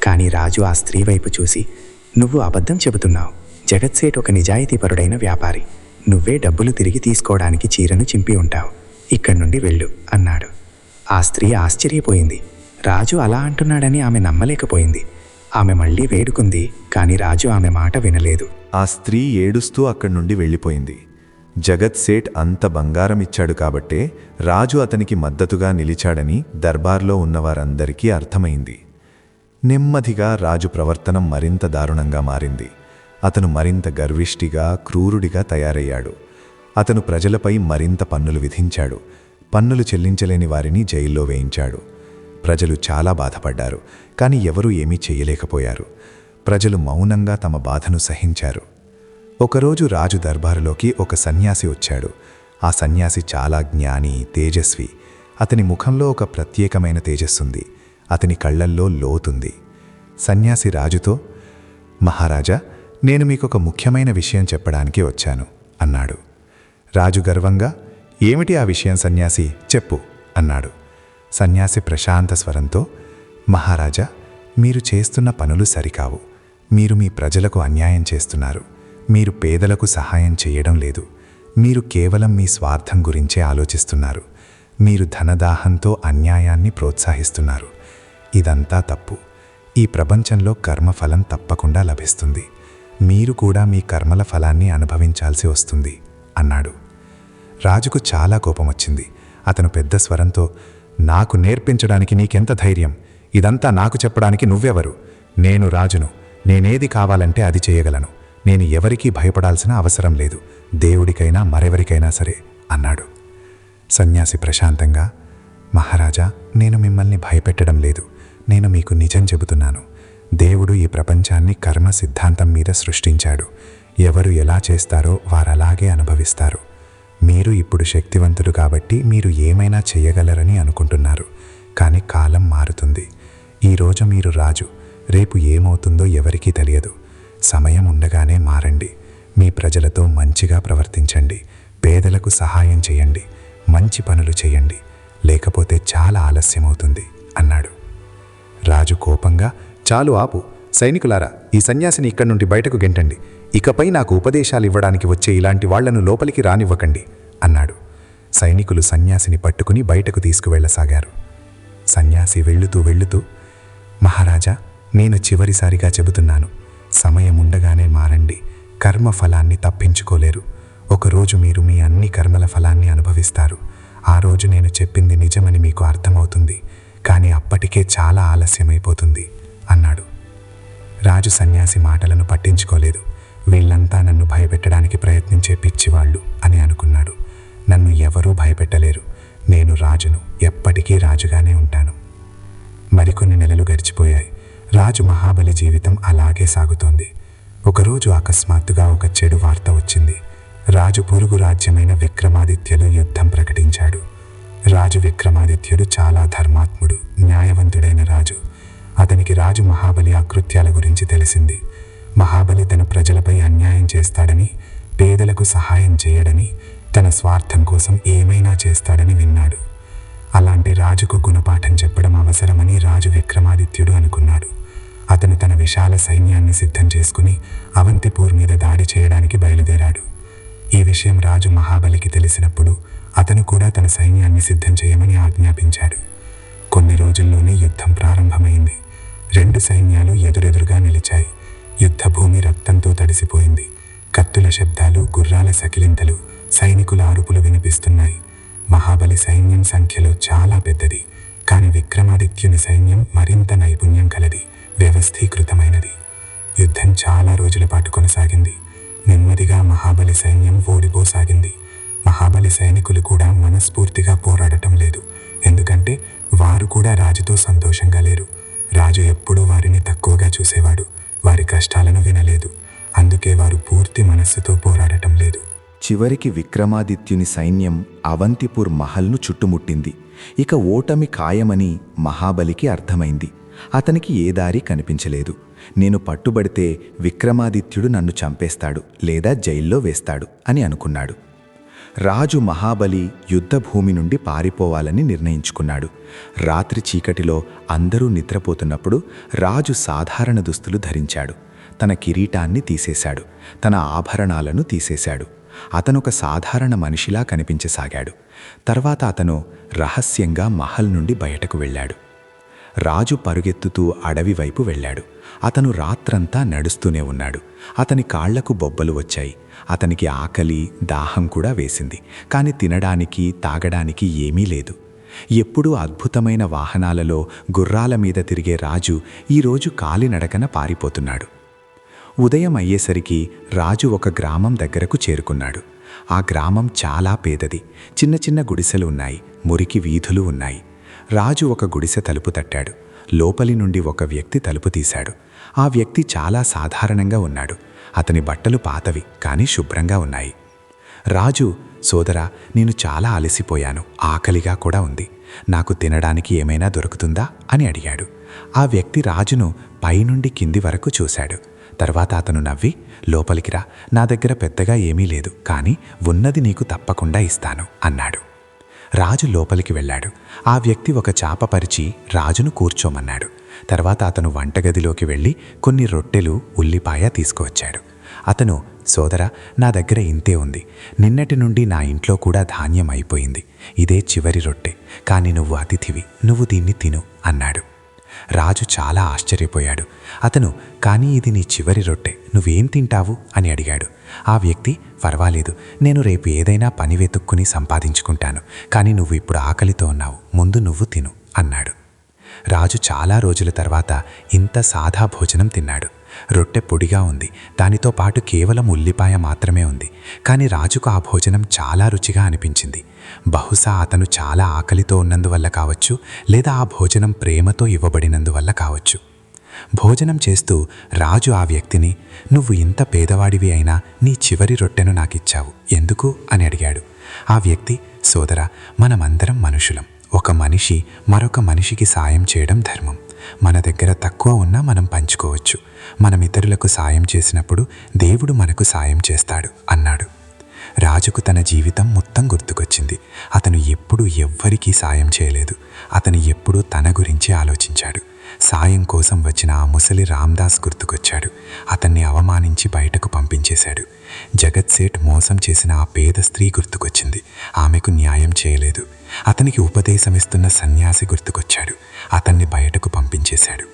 కానీ రాజు ఆ స్త్రీ వైపు చూసి, నువ్వు అబద్ధం చెబుతున్నావు. జగత్సేఠ్ ఒక నిజాయితీపరుడైన వ్యాపారి. నువ్వే డబ్బులు తిరిగి తీసుకోవడానికి చీరను చింపి ఉంటావు. ఇక్కడి నుండి వెళ్ళు అన్నాడు. ఆ స్త్రీ ఆశ్చర్యపోయింది. రాజు అలా అంటున్నాడని ఆమె నమ్మలేకపోయింది. ఆమె మళ్ళీ వేడుకుంది, కానీ రాజు ఆమె మాట వినలేదు. ఆ స్త్రీ ఏడుస్తూ అక్కడి నుండి వెళ్ళిపోయింది. జగత్ సేఠ్ అంత బంగారం ఇచ్చాడు కాబట్టే రాజు అతనికి మద్దతుగా నిలిచాడని దర్బార్లో ఉన్నవారందరికీ అర్థమైంది. నెమ్మదిగా రాజు ప్రవర్తనం మరింత దారుణంగా మారింది. అతను మరింత గర్విష్టిగా, క్రూరుడిగా తయారయ్యాడు. అతను ప్రజలపై మరింత పన్నులు విధించాడు. పన్నులు చెల్లించలేని వారిని జైల్లో వేయించాడు. ప్రజలు చాలా బాధపడ్డారు, కానీ ఎవరూ ఏమీ చెయ్యలేకపోయారు. ప్రజలు మౌనంగా తమ బాధను సహించారు. ఒకరోజు రాజు దర్బారులోకి ఒక సన్యాసి వచ్చాడు. ఆ సన్యాసి చాలా జ్ఞాని, తేజస్వి. అతని ముఖంలో ఒక ప్రత్యేకమైన తేజస్సుంది. అతని కళ్ళల్లో లోతుంది. సన్యాసి రాజుతో, మహారాజా, నేను మీకొక ముఖ్యమైన విషయం చెప్పడానికి వచ్చాను అన్నాడు. రాజు గర్వంగా, ఏమిటి ఆ విషయం సన్యాసి, చెప్పు అన్నాడు. సన్యాసి ప్రశాంత స్వరంతో, మహారాజా, మీరు చేస్తున్న పనులు సరికావు. మీరు మీ ప్రజలకు అన్యాయం చేస్తున్నారు. మీరు పేదలకు సహాయం చేయడం లేదు. మీరు కేవలం మీ స్వార్థం గురించే ఆలోచిస్తున్నారు. మీరు ధనదాహంతో అన్యాయాన్ని ప్రోత్సహిస్తున్నారు. ఇదంతా తప్పు. ఈ ప్రపంచంలో కర్మఫలం తప్పకుండా లభిస్తుంది. మీరు కూడా మీ కర్మల ఫలాన్ని అనుభవించాల్సి వస్తుంది అన్నాడు. రాజుకు చాలా కోపం వచ్చింది. అతను పెద్ద స్వరంతో, నాకు నేర్పించడానికి నీకెంత ధైర్యం? ఇదంతా నాకు చెప్పడానికి నువ్వెవరు? నేను రాజును. నేనేది కావాలంటే అది చేయగలను. నేను ఎవరికీ భయపడాల్సిన అవసరం లేదు, దేవుడికైనా మరెవరికైనా సరే అన్నాడు. సన్యాసి ప్రశాంతంగా, మహారాజా, నేను మిమ్మల్ని భయపెట్టడం లేదు. నేను మీకు నిజం చెబుతున్నాను. దేవుడు ఈ ప్రపంచాన్ని కర్మ సిద్ధాంతం మీద సృష్టించాడు. ఎవరు ఎలా చేస్తారో వారలాగే అనుభవిస్తారు. మీరు ఇప్పుడు శక్తివంతులు కాబట్టి మీరు ఏమైనా చేయగలరని అనుకుంటున్నారు. కానీ కాలం మారుతుంది. ఈరోజు మీరు రాజు, రేపు ఏమవుతుందో ఎవరికీ తెలియదు. సమయం ఉండగానే మారండి. మీ ప్రజలతో మంచిగా ప్రవర్తించండి. పేదలకు సహాయం చేయండి. మంచి పనులు చేయండి. లేకపోతే చాలా ఆలస్యమవుతుంది అన్నాడు. రాజు కోపంగా, చాలు ఆపు. సైనికులారా, ఈ సన్యాసిని ఇక్కడి నుండి బయటకు గెంటండి. ఇకపై నాకు ఉపదేశాలు ఇవ్వడానికి వచ్చే ఇలాంటి వాళ్లను లోపలికి రానివ్వకండి అన్నాడు. సైనికులు సన్యాసిని పట్టుకుని బయటకు తీసుకువెళ్ళసాగారు. సన్యాసి వెళుతూ, మహారాజా, నేను చివరిసారిగా చెబుతున్నాను. సమయం ఉండగానే మారండి. కర్మ ఫలాన్ని తప్పించుకోలేరు. ఒకరోజు మీరు మీ అన్ని కర్మల ఫలాన్ని అనుభవిస్తారు. ఆ రోజు నేను చెప్పింది నిజమని మీకు అర్థమవుతుంది. కానీ అప్పటికే చాలా ఆలస్యమైపోతుంది అన్నాడు. రాజు సన్యాసి మాటలను పట్టించుకోలేదు. వీళ్ళంతా నన్ను భయపెట్టడానికి ప్రయత్నించే పిచ్చివాళ్ళు అని అనుకున్నాడు. నన్ను ఎవరూ భయపెట్టలేరు. నేను రాజును, ఎప్పటికీ రాజుగానే ఉంటాను. మరికొన్ని నెలలు గడిచిపోయాయి. రాజు మహాబలి జీవితం అలాగే సాగుతోంది. ఒకరోజు అకస్మాత్తుగా ఒక చెడు వార్త వచ్చింది. రాజు పొరుగు రాజ్యమైన విక్రమాదిత్యలో యుద్ధం ప్రకటించాడు. రాజు విక్రమాదిత్యుడు చాలా ధర్మాత్ముడు, న్యాయవంతుడైన రాజు. అతనికి రాజు మహాబలి అకృత్యాల గురించి తెలిసింది. మహాబలి తన ప్రజలపై అన్యాయం చేస్తాడని, పేదలకు సహాయం చేయడని, తన స్వార్థం కోసం ఏమైనా చేస్తాడని విన్నాడు. అలాంటి రాజుకు గుణపాఠం చెప్పడం అవసరమని రాజు విక్రమాదిత్యుడు అనుకున్నాడు. అతను తన విశాల సైన్యాన్ని సిద్ధం చేసుకుని అవంతిపూర్ మీద దాడి చేయడానికి బయలుదేరాడు. ఈ విషయం రాజు మహాబలికి తెలిసినప్పుడు అతను కూడా తన సైన్యాన్ని సిద్ధం చేయమని ఆజ్ఞాపించాడు. కొన్ని రోజుల్లోనే యుద్ధం ప్రారంభమైంది. 2 సైన్యాలు ఎదురెదురుగా నిలిచాయి. యుద్ధభూమి రక్తంతో తడిసిపోయింది. కత్తుల శబ్దాలు, గుర్రాల సకిలింతలు సైనికుల అరుపులు వినిపిస్తున్నాయి. మహాబలి సైన్యం సంఖ్యలో చాలా పెద్దది, కానీ విక్రమాదిత్యుని సైన్యం మరింత నైపుణ్యం కలది, వ్యవస్థీకృతమైనది. యుద్ధం చాలా రోజుల పాటు కొనసాగింది. నెమ్మదిగా మహాబలి సైన్యం ఓడిపోసాగింది. మహాబలి సైనికులు కూడా మనస్ఫూర్తిగా పోరాడటం లేదు, ఎందుకంటే వారు కూడా రాజుతో సంతోషంగా లేరు. రాజు ఎప్పుడూ వారిని తక్కువగా చూసేవాడు, వారి కష్టాలను వినలేదు. అందుకే వారు పూర్తి మనస్సుతో పోరాడటం లేదు. చివరికి విక్రమాదిత్యుని సైన్యం అవంతిపూర్ మహల్ను చుట్టుముట్టింది. ఇక ఓటమి ఖాయమని మహాబలికి అర్థమైంది. అతనికి ఏ దారి కనిపించలేదు. నేను పట్టుబడితే విక్రమాదిత్యుడు నన్ను చంపేస్తాడు లేదా జైల్లో వేస్తాడు అని అనుకున్నాడు. రాజు మహాబలి యుద్ధభూమి నుండి పారిపోవాలని నిర్ణయించుకున్నాడు. రాత్రి చీకటిలో అందరూ నిద్రపోతున్నప్పుడు రాజు సాధారణ దుస్తులు ధరించాడు. తన కిరీటాన్ని తీసేశాడు, తన ఆభరణాలను తీసేశాడు. అతనొక సాధారణ మనిషిలా కనిపించసాగాడు. తర్వాత అతను రహస్యంగా మహల్ నుండి బయటకు వెళ్ళాడు. రాజు పరుగెత్తుతూ అడవి వైపు వెళ్ళాడు. అతను రాత్రంతా నడుస్తూనే ఉన్నాడు. అతని కాళ్లకు బొబ్బలు వచ్చాయి. అతనికి ఆకలి, దాహం కూడా వేసింది. కాని తినడానికి, తాగడానికి ఏమీ లేదు. ఎప్పుడూ అద్భుతమైన వాహనాలలో గుర్రాల మీద తిరిగే రాజు ఈరోజు కాలినడకన పారిపోతున్నాడు. ఉదయం అయ్యేసరికి రాజు ఒక గ్రామం దగ్గరకు చేరుకున్నాడు. ఆ గ్రామం చాలా పేదది. చిన్న చిన్న గుడిసెలు ఉన్నాయి, మురికి వీధులు ఉన్నాయి. రాజు ఒక గుడిసె తలుపు తట్టాడు. లోపలి నుండి ఒక వ్యక్తి తలుపు తీశాడు. ఆ వ్యక్తి చాలా సాధారణంగా ఉన్నాడు. అతని బట్టలు పాతవి, కానీ శుభ్రంగా ఉన్నాయి. రాజు, సోదరా, నేను చాలా అలసిపోయాను, ఆకలిగా కూడా ఉంది. నాకు తినడానికి ఏమైనా దొరుకుతుందా అని అడిగాడు. ఆ వ్యక్తి రాజును పైనుండి కింది వరకు చూశాడు. తర్వాత అతను నవ్వి, లోపలికి రా, నా దగ్గర పెద్దగా ఏమీ లేదు, కానీ ఉన్నది నీకు తప్పకుండా ఇస్తాను అన్నాడు. రాజు లోపలికి వెళ్ళాడు. ఆ వ్యక్తి ఒక చాప పరిచి రాజును కూర్చోమన్నాడు. తర్వాత అతను వంటగదిలోకి వెళ్ళి కొన్ని రొట్టెలు, ఉల్లిపాయ తీసుకువచ్చాడు. అతను, సోదరా, నా దగ్గర ఇంతే ఉంది. నిన్నటి నుండి నా ఇంట్లో కూడా ధాన్యం అయిపోయింది. ఇదే చివరి రొట్టె, కానీ నువ్వు అతిథివి, నువ్వు దీన్ని తిను అన్నాడు. రాజు చాలా ఆశ్చర్యపోయాడు. అతను, కానీ ఇది నీ చివరి రొట్టె, నువ్వేం తింటావు అని అడిగాడు. ఆ వ్యక్తి, పర్వాలేదు, నేను రేపు ఏదైనా పని వెతుక్కుని సంపాదించుకుంటాను, కానీ నువ్వు ఇప్పుడు ఆకలితో ఉన్నావు, ముందు నువ్వు తిను అన్నాడు. రాజు చాలా రోజుల తర్వాత ఇంత సాదా భోజనం తిన్నాడు. రొట్టె పొడిగా ఉంది, దానితో పాటు కేవలం ఉల్లిపాయ మాత్రమే ఉంది. కానీ రాజుకు ఆ భోజనం చాలా రుచిగా అనిపించింది. బహుశా అతను చాలా ఆకలితో ఉన్నందువల్ల కావచ్చు, లేదా ఆ భోజనం ప్రేమతో ఇవ్వబడినందువల్ల కావచ్చు. భోజనం చేస్తూ రాజు ఆ వ్యక్తిని, నువ్వు ఇంత పేదవాడివి అయినా నీ చివరి రొట్టెను నాకిచ్చావు, ఎందుకు అని అడిగాడు. ఆ వ్యక్తి, సోదరా, మనమందరం మనుషులం. ఒక మనిషి మరొక మనిషికి సాయం చేయడం ధర్మం. మన దగ్గర తక్కువ ఉన్నా మనం పంచుకోవచ్చు. మనం ఇతరులకు సాయం చేసినప్పుడు దేవుడు మనకు సాయం చేస్తాడు అన్నాడు. రాజుకు తన జీవితం మొత్తం గుర్తుకొచ్చింది. అతను ఎప్పుడూ ఎవ్వరికీ సాయం చేయలేదు. అతను ఎప్పుడూ తన గురించి ఆలోచించాడు. సాయం కోసం వచ్చిన ఆ ముసలి రామ్దాస్ గుర్తుకొచ్చాడు. అతన్ని అవమానించి బయటకు పంపించేశాడు. జగత్ సేఠ్ మోసం చేసిన ఆ పేద స్త్రీ గుర్తుకొచ్చింది. ఆమెకు న్యాయం చేయలేదు. అతనికి ఉపదేశమిస్తున్న సన్యాసి గుర్తుకొచ్చాడు. అతన్ని బయటకు పంపించేశాడు.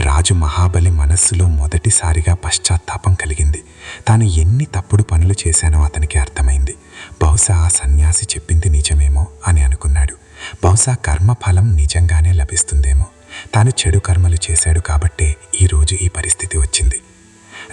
రాజు మహాబలి మనస్సులో మొదటిసారిగా పశ్చాత్తాపం కలిగింది. తాను ఎన్ని తప్పుడు పనులు చేశానో అతనికి అర్థమైంది. బహుశా ఆ సన్యాసి చెప్పింది నిజమేమో అని అనుకున్నాడు. బహుశా కర్మఫలం నిజంగానే లభిస్తుందేమో. తాను చెడు కర్మలు చేశాడు కాబట్టే ఈరోజు ఈ పరిస్థితి వచ్చింది.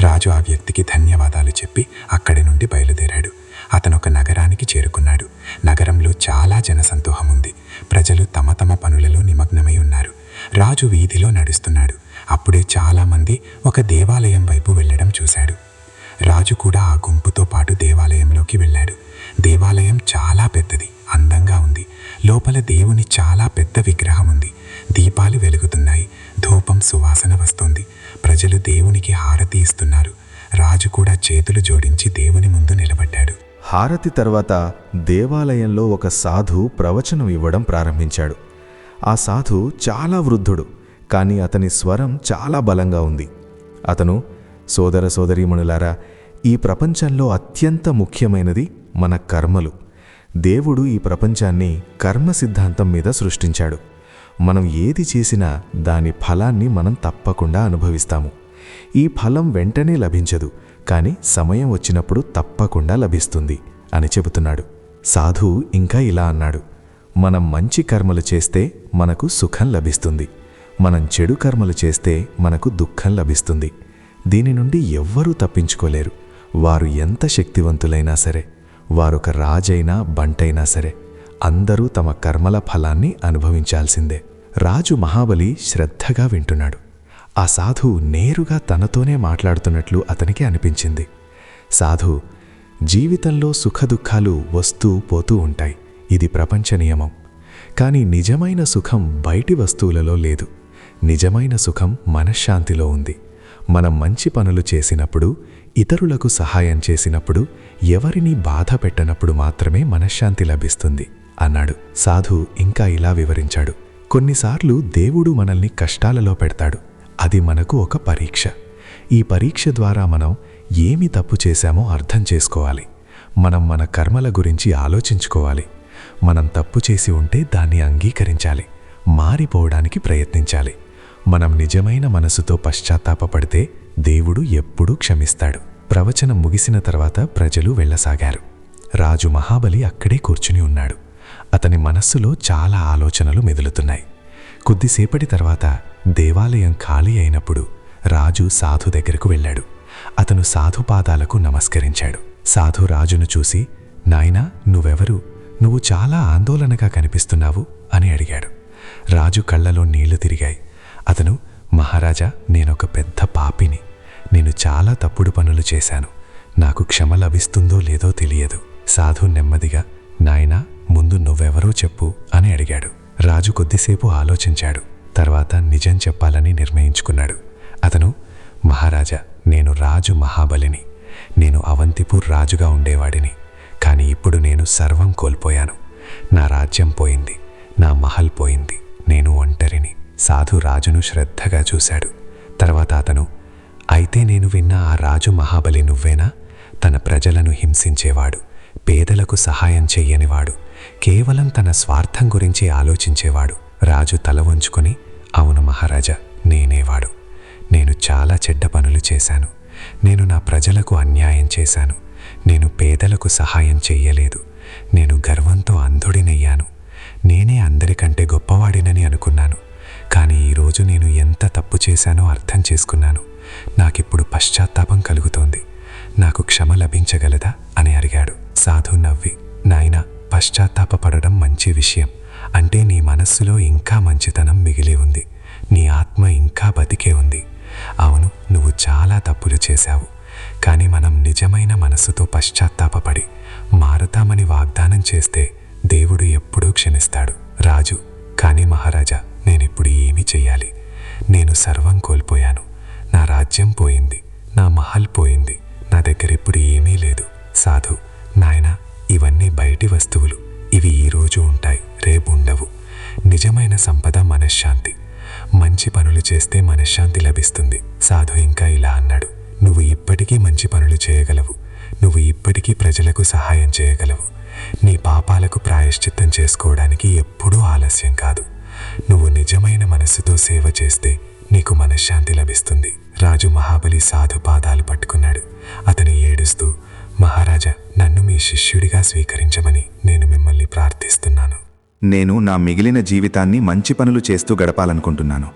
రాజు ఆ వ్యక్తికి ధన్యవాదాలు చెప్పి అక్కడి నుండి బయలుదేరాడు. అతను ఒక నగరానికి చేరుకున్నాడు. నగరంలో చాలా జనసందోహం ఉంది. ప్రజలు తమ తమ పనులలో నిమగ్నమై ఉన్నారు. రాజు వీధిలో నడుస్తున్నాడు. అప్పుడే చాలామంది ఒక దేవాలయం వైపు వెళ్ళడం చూశాడు. రాజు కూడా ఆ గుంపుతో పాటు దేవాలయంలోకి వెళ్ళాడు. దేవాలయం చాలా పెద్దది, అందంగా ఉంది. లోపల దేవుని చాలా పెద్ద విగ్రహం ఉంది. దీపాలు వెలుగుతున్నాయి. ధూపం సువాసన వస్తోంది. ప్రజలు దేవునికి హారతి ఇస్తున్నారు. రాజు కూడా చేతులు జోడించి దేవుని ముందు నిలబడ్డాడు. హారతి తర్వాత దేవాలయంలో ఒక సాధు ప్రవచనం ఇవ్వడం ప్రారంభించాడు. ఆ సాధు చాలా వృద్ధుడు, కానీ అతని స్వరం చాలా బలంగా ఉంది. అతను, సోదర సోదరీమణులారా, ఈ ప్రపంచంలో అత్యంత ముఖ్యమైనది మన కర్మలు. దేవుడు ఈ ప్రపంచాన్ని కర్మ సిద్ధాంతం మీద సృష్టించాడు. మనం ఏది చేసినా దాని ఫలాన్ని మనం తప్పకుండా అనుభవిస్తాము. ఈ ఫలం వెంటనే లభించదు, కానీ సమయం వచ్చినప్పుడు తప్పకుండా లభిస్తుంది అని చెబుతున్నాడు. సాధువు ఇంకా ఇలా అన్నాడు, మనం మంచి కర్మలు చేస్తే మనకు సుఖం లభిస్తుంది, మనం చెడు కర్మలు చేస్తే మనకు దుఃఖం లభిస్తుంది. దీని నుండి ఎవ్వరూ తప్పించుకోలేరు. వారు ఎంత శక్తివంతులైనా సరే, వారొక రాజైనా బంటైనా సరే, అందరూ తమ కర్మల ఫలాన్ని అనుభవించాల్సిందే. రాజు మహాబలి శ్రద్ధగా వింటున్నాడు. ఆ సాధువు నేరుగా తనతోనే మాట్లాడుతున్నట్లు అతనికి అనిపించింది. సాధువు, జీవితంలో సుఖదుఖాలు వస్తూ పోతూ ఉంటాయి, ఇది ప్రపంచ నియమం. కానీ నిజమైన సుఖం బయటి వస్తువులలో లేదు. నిజమైన సుఖం మనశ్శాంతిలో ఉంది. మనం మంచి పనులు చేసినప్పుడు, ఇతరులకు సహాయం చేసినప్పుడు, ఎవరినీ బాధ పెట్టనప్పుడు మాత్రమే మనశ్శాంతి లభిస్తుంది అన్నాడు. సాధు ఇంకా ఇలా వివరించాడు, కొన్నిసార్లు దేవుడు మనల్ని కష్టాలలో పెడతాడు. అది మనకు ఒక పరీక్ష. ఈ పరీక్ష ద్వారా మనం ఏమి తప్పు చేశామో అర్థం చేసుకోవాలి. మనం మన కర్మల గురించి ఆలోచించుకోవాలి. మనం తప్పు చేసి ఉంటే దాన్ని అంగీకరించాలి, మారిపోవడానికి ప్రయత్నించాలి. మనం నిజమైన మనసుతో పశ్చాత్తాపపడితే దేవుడు ఎప్పుడూ క్షమిస్తాడు. ప్రవచనం ముగిసిన తర్వాత ప్రజలు వెళ్ళసాగారు. రాజు మహాబలి అక్కడే కూర్చుని ఉన్నాడు. అతని మనస్సులో చాలా ఆలోచనలు మెదులుతున్నాయి. కొద్దిసేపటి తర్వాత దేవాలయం ఖాళీ అయినప్పుడు రాజు సాధు దగ్గరకు వెళ్ళాడు. అతను సాధు పాదాలకు నమస్కరించాడు. సాధు రాజును చూసి, నాయనా, నువ్వెవరు? నువ్వు చాలా ఆందోళనగా కనిపిస్తున్నావు అని అడిగాడు. రాజు కళ్ళలో నీళ్లు తిరిగాయి. అతను, మహారాజా, నేనొక పెద్ద పాపిని. నేను చాలా తప్పుడు పనులు చేశాను. నాకు క్షమ లభిస్తుందో లేదో తెలియదు. సాధు నెమ్మదిగా, నాయనా, ముందు నువ్వెవరో చెప్పు అని అడిగాడు. రాజు కొద్దిసేపు ఆలోచించాడు. తర్వాత నిజం చెప్పాలని నిర్ణయించుకున్నాడు. అతను, మహారాజా, నేను రాజు మహాబలిని. నేను అవంతిపూర్ రాజుగా ఉండేవాడిని. కానీ ఇప్పుడు నేను సర్వం కోల్పోయాను. నా రాజ్యం పోయింది, నా మహల్ పోయింది, నేను ఒంటరిని. సాధు రాజును శ్రద్ధగా చూశాడు. తర్వాత అతను, అయితే నేను విన్న ఆ రాజు మహాబలి నువ్వేనా? తన ప్రజలను హింసించేవాడు, పేదలకు సహాయం చెయ్యనివాడు, కేవలం తన స్వార్థం గురించి ఆలోచించేవాడు. రాజు తల వంచుకొని, అవును మహారాజా, నేనేవాడు. నేను చాలా చెడ్డ పనులు చేశాను. నేను నా ప్రజలకు అన్యాయం చేశాను. నేను పేదలకు సహాయం చెయ్యలేదు. నేను గర్వంతో అంధుడినయ్యాను. నేనే అందరికంటే గొప్పవాడినని అనుకున్నాను. కానీ ఈరోజు నేను ఎంత తప్పు చేశానో అర్థం చేసుకున్నాను. నాకిప్పుడు పశ్చాత్తాపం కలుగుతోంది. నాకు క్షమ లభించగలదా అని అడిగాడు. సాధు నవ్వి, నాయనా, పశ్చాత్తాపపడడం మంచి విషయం. అంటే నీ మనస్సులో ఇంకా మంచితనం మిగిలి ఉంది. నీ ఆత్మ ఇంకా బతికే ఉంది. అవును, నువ్వు చాలా తప్పులు చేశావు. కానీ మనం నిజమైన మనస్సుతో పశ్చాత్తాపపడి మారతామని వాగ్దానం చేస్తే దేవుడు ఎప్పుడూ క్షమిస్తాడు. రాజు, కానీ మహారాజా, నేనిప్పుడు ఏమి చెయ్యాలి? నేను సర్వం కోల్పోయాను. నా రాజ్యం పోయింది, నా మహల్ పోయింది, నా దగ్గర ఇప్పుడు ఏమీ లేదు. సాధు, నాయనా, ఇవన్నీ బయటి వస్తువులు. ఇవి ఈరోజు ఉంటాయి, రేపు ఉండవు. నిజమైన సంపద మనశ్శాంతి. మంచి పనులు చేస్తే మనశ్శాంతి లభిస్తుంది. సాధు ఇంకా ఇలా అన్నాడు, నువ్వు ఇప్పటికీ మంచి పనులు చేయగలవు. నువ్వు ఇప్పటికీ ప్రజలకు సహాయం చేయగలవు. నీ పాపాలకు ప్రాయశ్చిత్తం చేసుకోవడానికి ఎప్పుడూ ఆలస్యం కాదు. నువ్వు నిజమైన మనస్సుతో సేవ చేస్తే నీకు మనశ్శాంతి లభిస్తుంది. రాజు మహాబలి సాధు పాదాలు పట్టుకున్నాడు. అతను ఏడుస్తూ, మహారాజా, నన్ను మీ శిష్యుడిగా స్వీకరించమని నేను మిమ్మల్ని ప్రార్థిస్తున్నాను. నేను నా మిగిలిన జీవితాన్ని మంచి పనులు చేస్తూ గడపాలనుకుంటున్నాను.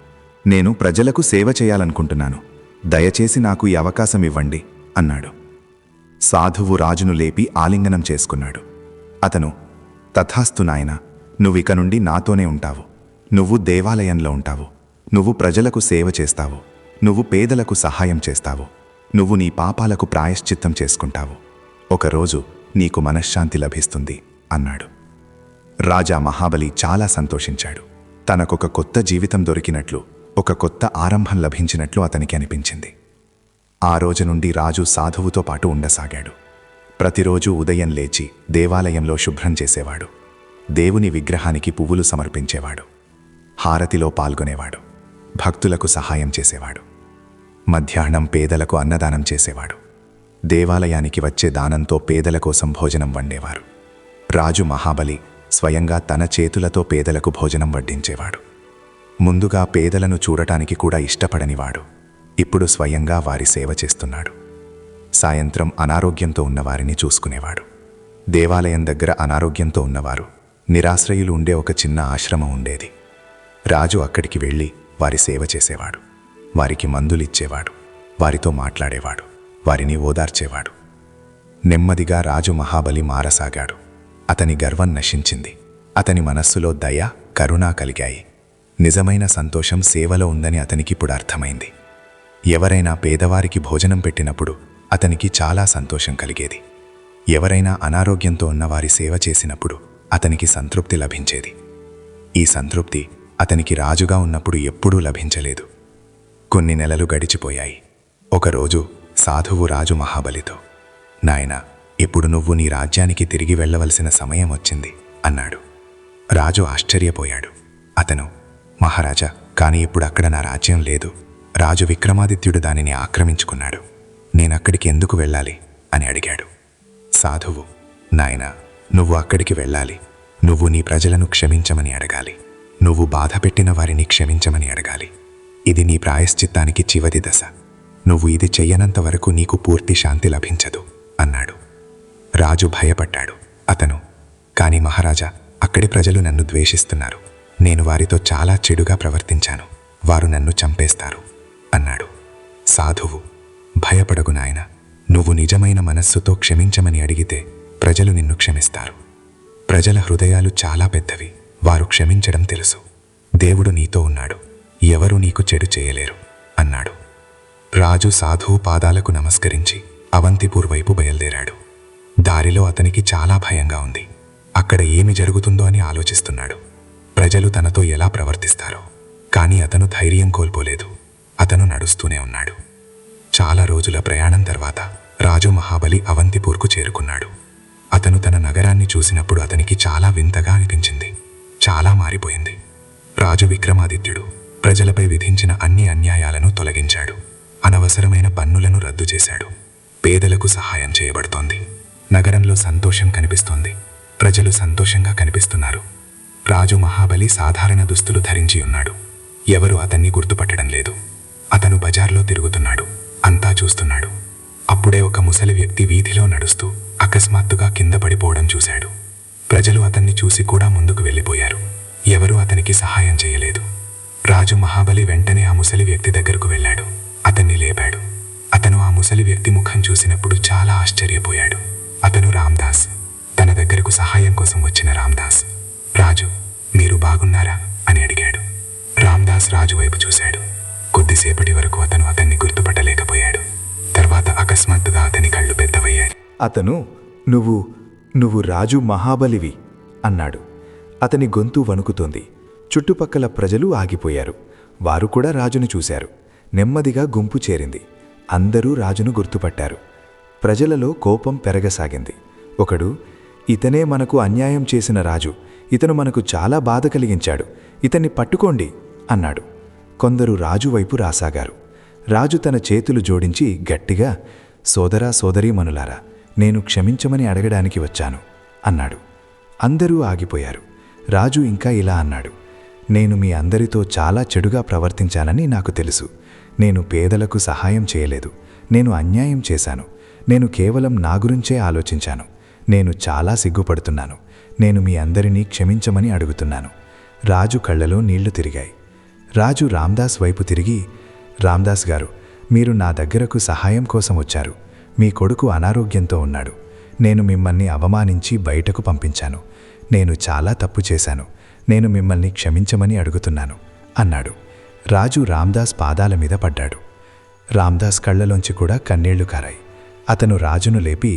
నేను ప్రజలకు సేవ చేయాలనుకుంటున్నాను. దయచేసి నాకు ఈ అవకాశం ఇవ్వండి అన్నాడు. సాధువు రాజును లేపి ఆలింగనం చేసుకున్నాడు. అతను, తథాస్తు నాయనా, నువ్విక నుండి నాతోనే ఉంటావు. నువ్వు దేవాలయంలో ఉంటావు. నువ్వు ప్రజలకు సేవ చేస్తావు. నువ్వు పేదలకు సహాయం చేస్తావు. నువ్వు నీ పాపాలకు ప్రాయశ్చిత్తం చేసుకుంటావు. ఒకరోజు నీకు మనశ్శాంతి లభిస్తుంది అన్నాడు. రాజా మహాబలి చాలా సంతోషించాడు. తనకొక కొత్త జీవితం దొరికినట్లు, ఒక కొత్త ఆరంభం లభించినట్లు అతనికి అనిపించింది. ఆ రోజు నుండి రాజు సాధువుతో పాటు ఉండసాగాడు. ప్రతిరోజు ఉదయం లేచి దేవాలయంలో శుభ్రం చేసేవాడు. దేవుని విగ్రహానికి పువ్వులు సమర్పించేవాడు. హారతిలో పాల్గొనేవాడు. భక్తులకు సహాయం చేసేవాడు. మధ్యాహ్నం పేదలకు అన్నదానం చేసేవాడు. దేవాలయానికి వచ్చే దానంతో పేదల కోసం భోజనం వండేవారు. రాజు మహాబలి స్వయంగా తన చేతులతో పేదలకు భోజనం వడ్డించేవాడు. ముందుగా పేదలను చూడటానికి కూడా ఇష్టపడనివాడు. ఇప్పుడు స్వయంగా వారి సేవ చేస్తున్నాడు. సాయంత్రం అనారోగ్యంతో ఉన్నవారిని చూసుకునేవాడు. దేవాలయం దగ్గర అనారోగ్యంతో ఉన్నవారు, నిరాశ్రయులు ఉండే ఒక చిన్న ఆశ్రమం ఉండేది. రాజు అక్కడికి వెళ్ళి వారి సేవ చేసేవాడు. వారికి మందులిచ్చేవాడు, వారితో మాట్లాడేవాడు, వారిని ఓదార్చేవాడు. నెమ్మదిగా రాజు మహాబలి మారసాగాడు. అతని గర్వం నశించింది. అతని మనస్సులో దయ, కరుణ కలిగాయి. నిజమైన సంతోషం సేవలో ఉందని అతనికిప్పుడు అర్థమైంది. ఎవరైనా పేదవారికి భోజనం పెట్టినప్పుడు అతనికి చాలా సంతోషం కలిగేది. ఎవరైనా అనారోగ్యంతో ఉన్నవారి సేవ చేసినప్పుడు అతనికి సంతృప్తి లభించేది. ఈ సంతృప్తి అతనికి రాజుగా ఉన్నప్పుడు ఎప్పుడూ లభించలేదు. కొన్ని నెలలు గడిచిపోయాయి. ఒకరోజు సాధువు రాజు మహాబలితో, నాయనా, ఇప్పుడు నువ్వు నీ రాజ్యానికి తిరిగి వెళ్ళవలసిన సమయం వచ్చింది అన్నాడు. రాజు ఆశ్చర్యపోయాడు. అతను, మహారాజా, కానీ ఇప్పుడు అక్కడ నా రాజ్యం లేదు. రాజు విక్రమాదిత్యుడు దానిని ఆక్రమించుకున్నాడు. నేనక్కడికి ఎందుకు వెళ్ళాలి అని అడిగాడు. సాధువు, నాయనా, నువ్వు అక్కడికి వెళ్ళాలి. నువ్వు నీ ప్రజలను క్షమించమని అడగాలి. నువ్వు బాధ పెట్టిన వారిని క్షమించమని అడగాలి. ఇది నీ ప్రాయశ్చిత్తానికి చివరి దశ. నువ్వు ఇది చెయ్యనంత వరకు నీకు పూర్తి శాంతి లభించదు అన్నాడు. రాజు భయపడ్డాడు. అతను, కానీ మహారాజా, అక్కడి ప్రజలు నన్ను ద్వేషిస్తున్నారు. నేను వారితో చాలా చెడుగా ప్రవర్తించాను. వారు నన్ను చంపేస్తారు అన్నాడు. సాధువు, భయపడకు నాయనా. నువ్వు నిజమైన మనస్సుతో క్షమించమని అడిగితే ప్రజలు నిన్ను క్షమిస్తారు. ప్రజల హృదయాలు చాలా పెద్దవి. వారు క్షమించడం తెలుసు. దేవుడు నీతో ఉన్నాడు. ఎవరూ నీకు చెడు చేయలేరు అన్నాడు. రాజు సాధువు పాదాలకు నమస్కరించి అవంతిపూర్ వైపు బయలుదేరాడు. దారిలో అతనికి చాలా భయంగా ఉంది. అక్కడ ఏమి జరుగుతుందో అని ఆలోచిస్తున్నాడు. ప్రజలు తనతో ఎలా ప్రవర్తిస్తారో. కానీ అతను ధైర్యం కోల్పోలేదు. అతను నడుస్తూనే ఉన్నాడు. చాలా రోజుల ప్రయాణం తర్వాత రాజు మహాబలి అవంతిపూర్కు చేరుకున్నాడు. అతను తన నగరాన్ని చూసినప్పుడు అతనికి చాలా వింతగా అనిపించింది. చాలా మారిపోయింది. రాజు విక్రమాదిత్యుడు ప్రజలపై విధించిన అన్ని అన్యాయాలను తొలగించాడు. అనవసరమైన పన్నులను రద్దు చేశాడు. పేదలకు సహాయం చేయబడుతోంది. నగరంలో సంతోషం కనిపిస్తోంది. ప్రజలు సంతోషంగా కనిపిస్తున్నారు. రాజు మహాబలి సాధారణ దుస్తులు ధరించి ఉన్నాడు. ఎవరు అతన్ని గుర్తుపట్టడం లేదు. అతను బజార్లో తిరుగుతున్నాడు. అంతా చూస్తున్నాడు. అప్పుడే ఒక ముసలి వ్యక్తి వీధిలో నడుస్తూ అకస్మాత్తుగా కింద పడిపోవడం చూశాడు. ప్రజలు అతన్ని చూసి కూడా ముందుకు వెళ్ళిపోయారు. ఎవరూ అతనికి సహాయం చేయలేదు. రాజు మహాబలి వెంటనే ఆ ముసలి వ్యక్తి దగ్గరకు వెళ్ళాడు. అతన్ని లేపాడు. అతను ఆ ముసలి వ్యక్తి ముఖం చూసినప్పుడు చాలా ఆశ్చర్యపోయాడు. అతను రామ్దాస్. తన దగ్గరకు సహాయం కోసం వచ్చిన రామ్దాస్. రాజు, మీరు బాగున్నారా అని అడిగాడు. రామ్దాస్ రాజు వైపు చూశాడు. కొద్దిసేపటి వరకు అతను అతన్ని గుర్తుపట్టలేకపోయాడు. తర్వాత అకస్మాత్తుగా అతని కళ్ళు పెద్దవయ్యాయి. అతను, నువ్వు రాజు మహాబలివి అన్నాడు. అతని గొంతు వణుకుతోంది. చుట్టుపక్కల ప్రజలు ఆగిపోయారు. వారు కూడా రాజును చూశారు. నెమ్మదిగా గుంపు చేరింది. అందరూ రాజును గుర్తుపట్టారు. ప్రజలలో కోపం పెరగసాగింది. ఒకడు, ఇతనే మనకు అన్యాయం చేసిన రాజు. ఇతను మనకు చాలా బాధ కలిగించాడు. ఇతన్ని పట్టుకోండి అన్నాడు. కొందరు రాజు వైపు రాసాగారు. రాజు తన చేతులు జోడించి గట్టిగా, సోదరా సోదరీమణులారా, నేను క్షమించమని అడగడానికి వచ్చాను అన్నాడు. అందరూ ఆగిపోయారు. రాజు ఇంకా ఇలా అన్నాడు, నేను మీ అందరితో చాలా చెడుగా ప్రవర్తించానని నాకు తెలుసు. నేను పేదలకు సహాయం చేయలేదు. నేను అన్యాయం చేశాను. నేను కేవలం నా గురించే ఆలోచించాను. నేను చాలా సిగ్గుపడుతున్నాను. నేను మీ అందరినీ క్షమించమని అడుగుతున్నాను. రాజు కళ్ళలో నీళ్లు తిరిగాయి. రాజు రామ్దాస్ వైపు తిరిగి, రామ్దాస్ గారు, మీరు నా దగ్గరకు సహాయం కోసం వచ్చారు. మీ కొడుకు అనారోగ్యంతో ఉన్నాడు. నేను మిమ్మల్ని అవమానించి బయటకు పంపించాను. నేను చాలా తప్పు చేశాను. నేను మిమ్మల్ని క్షమించమని అడుగుతున్నాను అన్నాడు. రాజు రామ్దాస్ పాదాల మీద పడ్డాడు. రామ్దాస్ కళ్ళలోంచి కూడా కన్నీళ్లు కారాయి. అతను రాజును లేపి,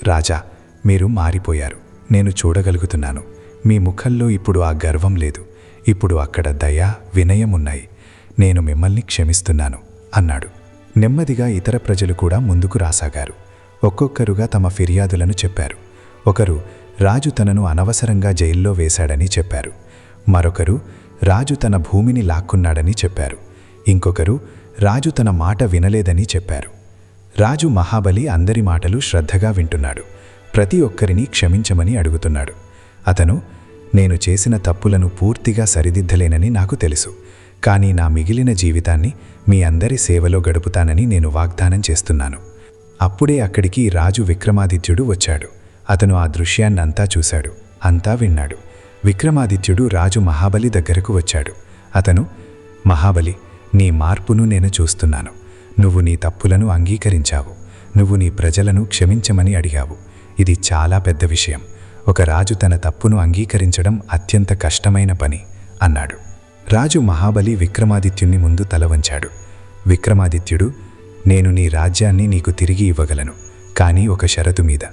రాజా, మీరు మారిపోయారు. నేను చూడగలుగుతున్నాను. మీ ముఖంలో ఇప్పుడు ఆ గర్వం లేదు. ఇప్పుడు అక్కడ దయ, వినయం ఉన్నాయి. నేను మిమ్మల్ని క్షమిస్తున్నాను అన్నాడు. నెమ్మదిగా ఇతర ప్రజలు కూడా ముందుకు రాసాగారు. ఒక్కొక్కరుగా తమ ఫిర్యాదులను చెప్పారు. ఒకరు, రాజు తనను అనవసరంగా జైల్లో వేశాడని చెప్పారు. మరొకరు, రాజు తన భూమిని లాక్కున్నాడని చెప్పారు. ఇంకొకరు, రాజు తన మాట వినలేదని చెప్పారు. రాజు మహాబలి అందరి మాటలు శ్రద్ధగా వింటున్నాడు. ప్రతి ఒక్కరిని క్షమించమని అడుగుతున్నాడు. అతను, నేను చేసిన తప్పులను పూర్తిగా సరిదిద్దలేనని నాకు తెలుసు. కానీ నా మిగిలిన జీవితాన్ని మీ అందరి సేవలో గడుపుతానని నేను వాగ్దానం చేస్తున్నాను. అప్పుడే అక్కడికి రాజు విక్రమాదిత్యుడు వచ్చాడు. అతను ఆ దృశ్యాన్నంతా చూశాడు, అంతా విన్నాడు. విక్రమాదిత్యుడు రాజు మహాబలి దగ్గరకు వచ్చాడు. అతను, మహాబలి, నీ మార్పును నేను చూస్తున్నాను. నువ్వు నీ తప్పులను అంగీకరించావు. నువ్వు నీ ప్రజలను క్షమించమని అడిగావు. ఇది చాలా పెద్ద విషయం. ఒక రాజు తన తప్పును అంగీకరించడం అత్యంత కష్టమైన పని అన్నాడు. రాజు మహాబలి విక్రమాదిత్యుని ముందు తల వంచాడు. విక్రమాదిత్యుడు, నేను నీ రాజ్యాన్ని నీకు తిరిగి ఇవ్వగలను, కానీ ఒక షరతు మీద.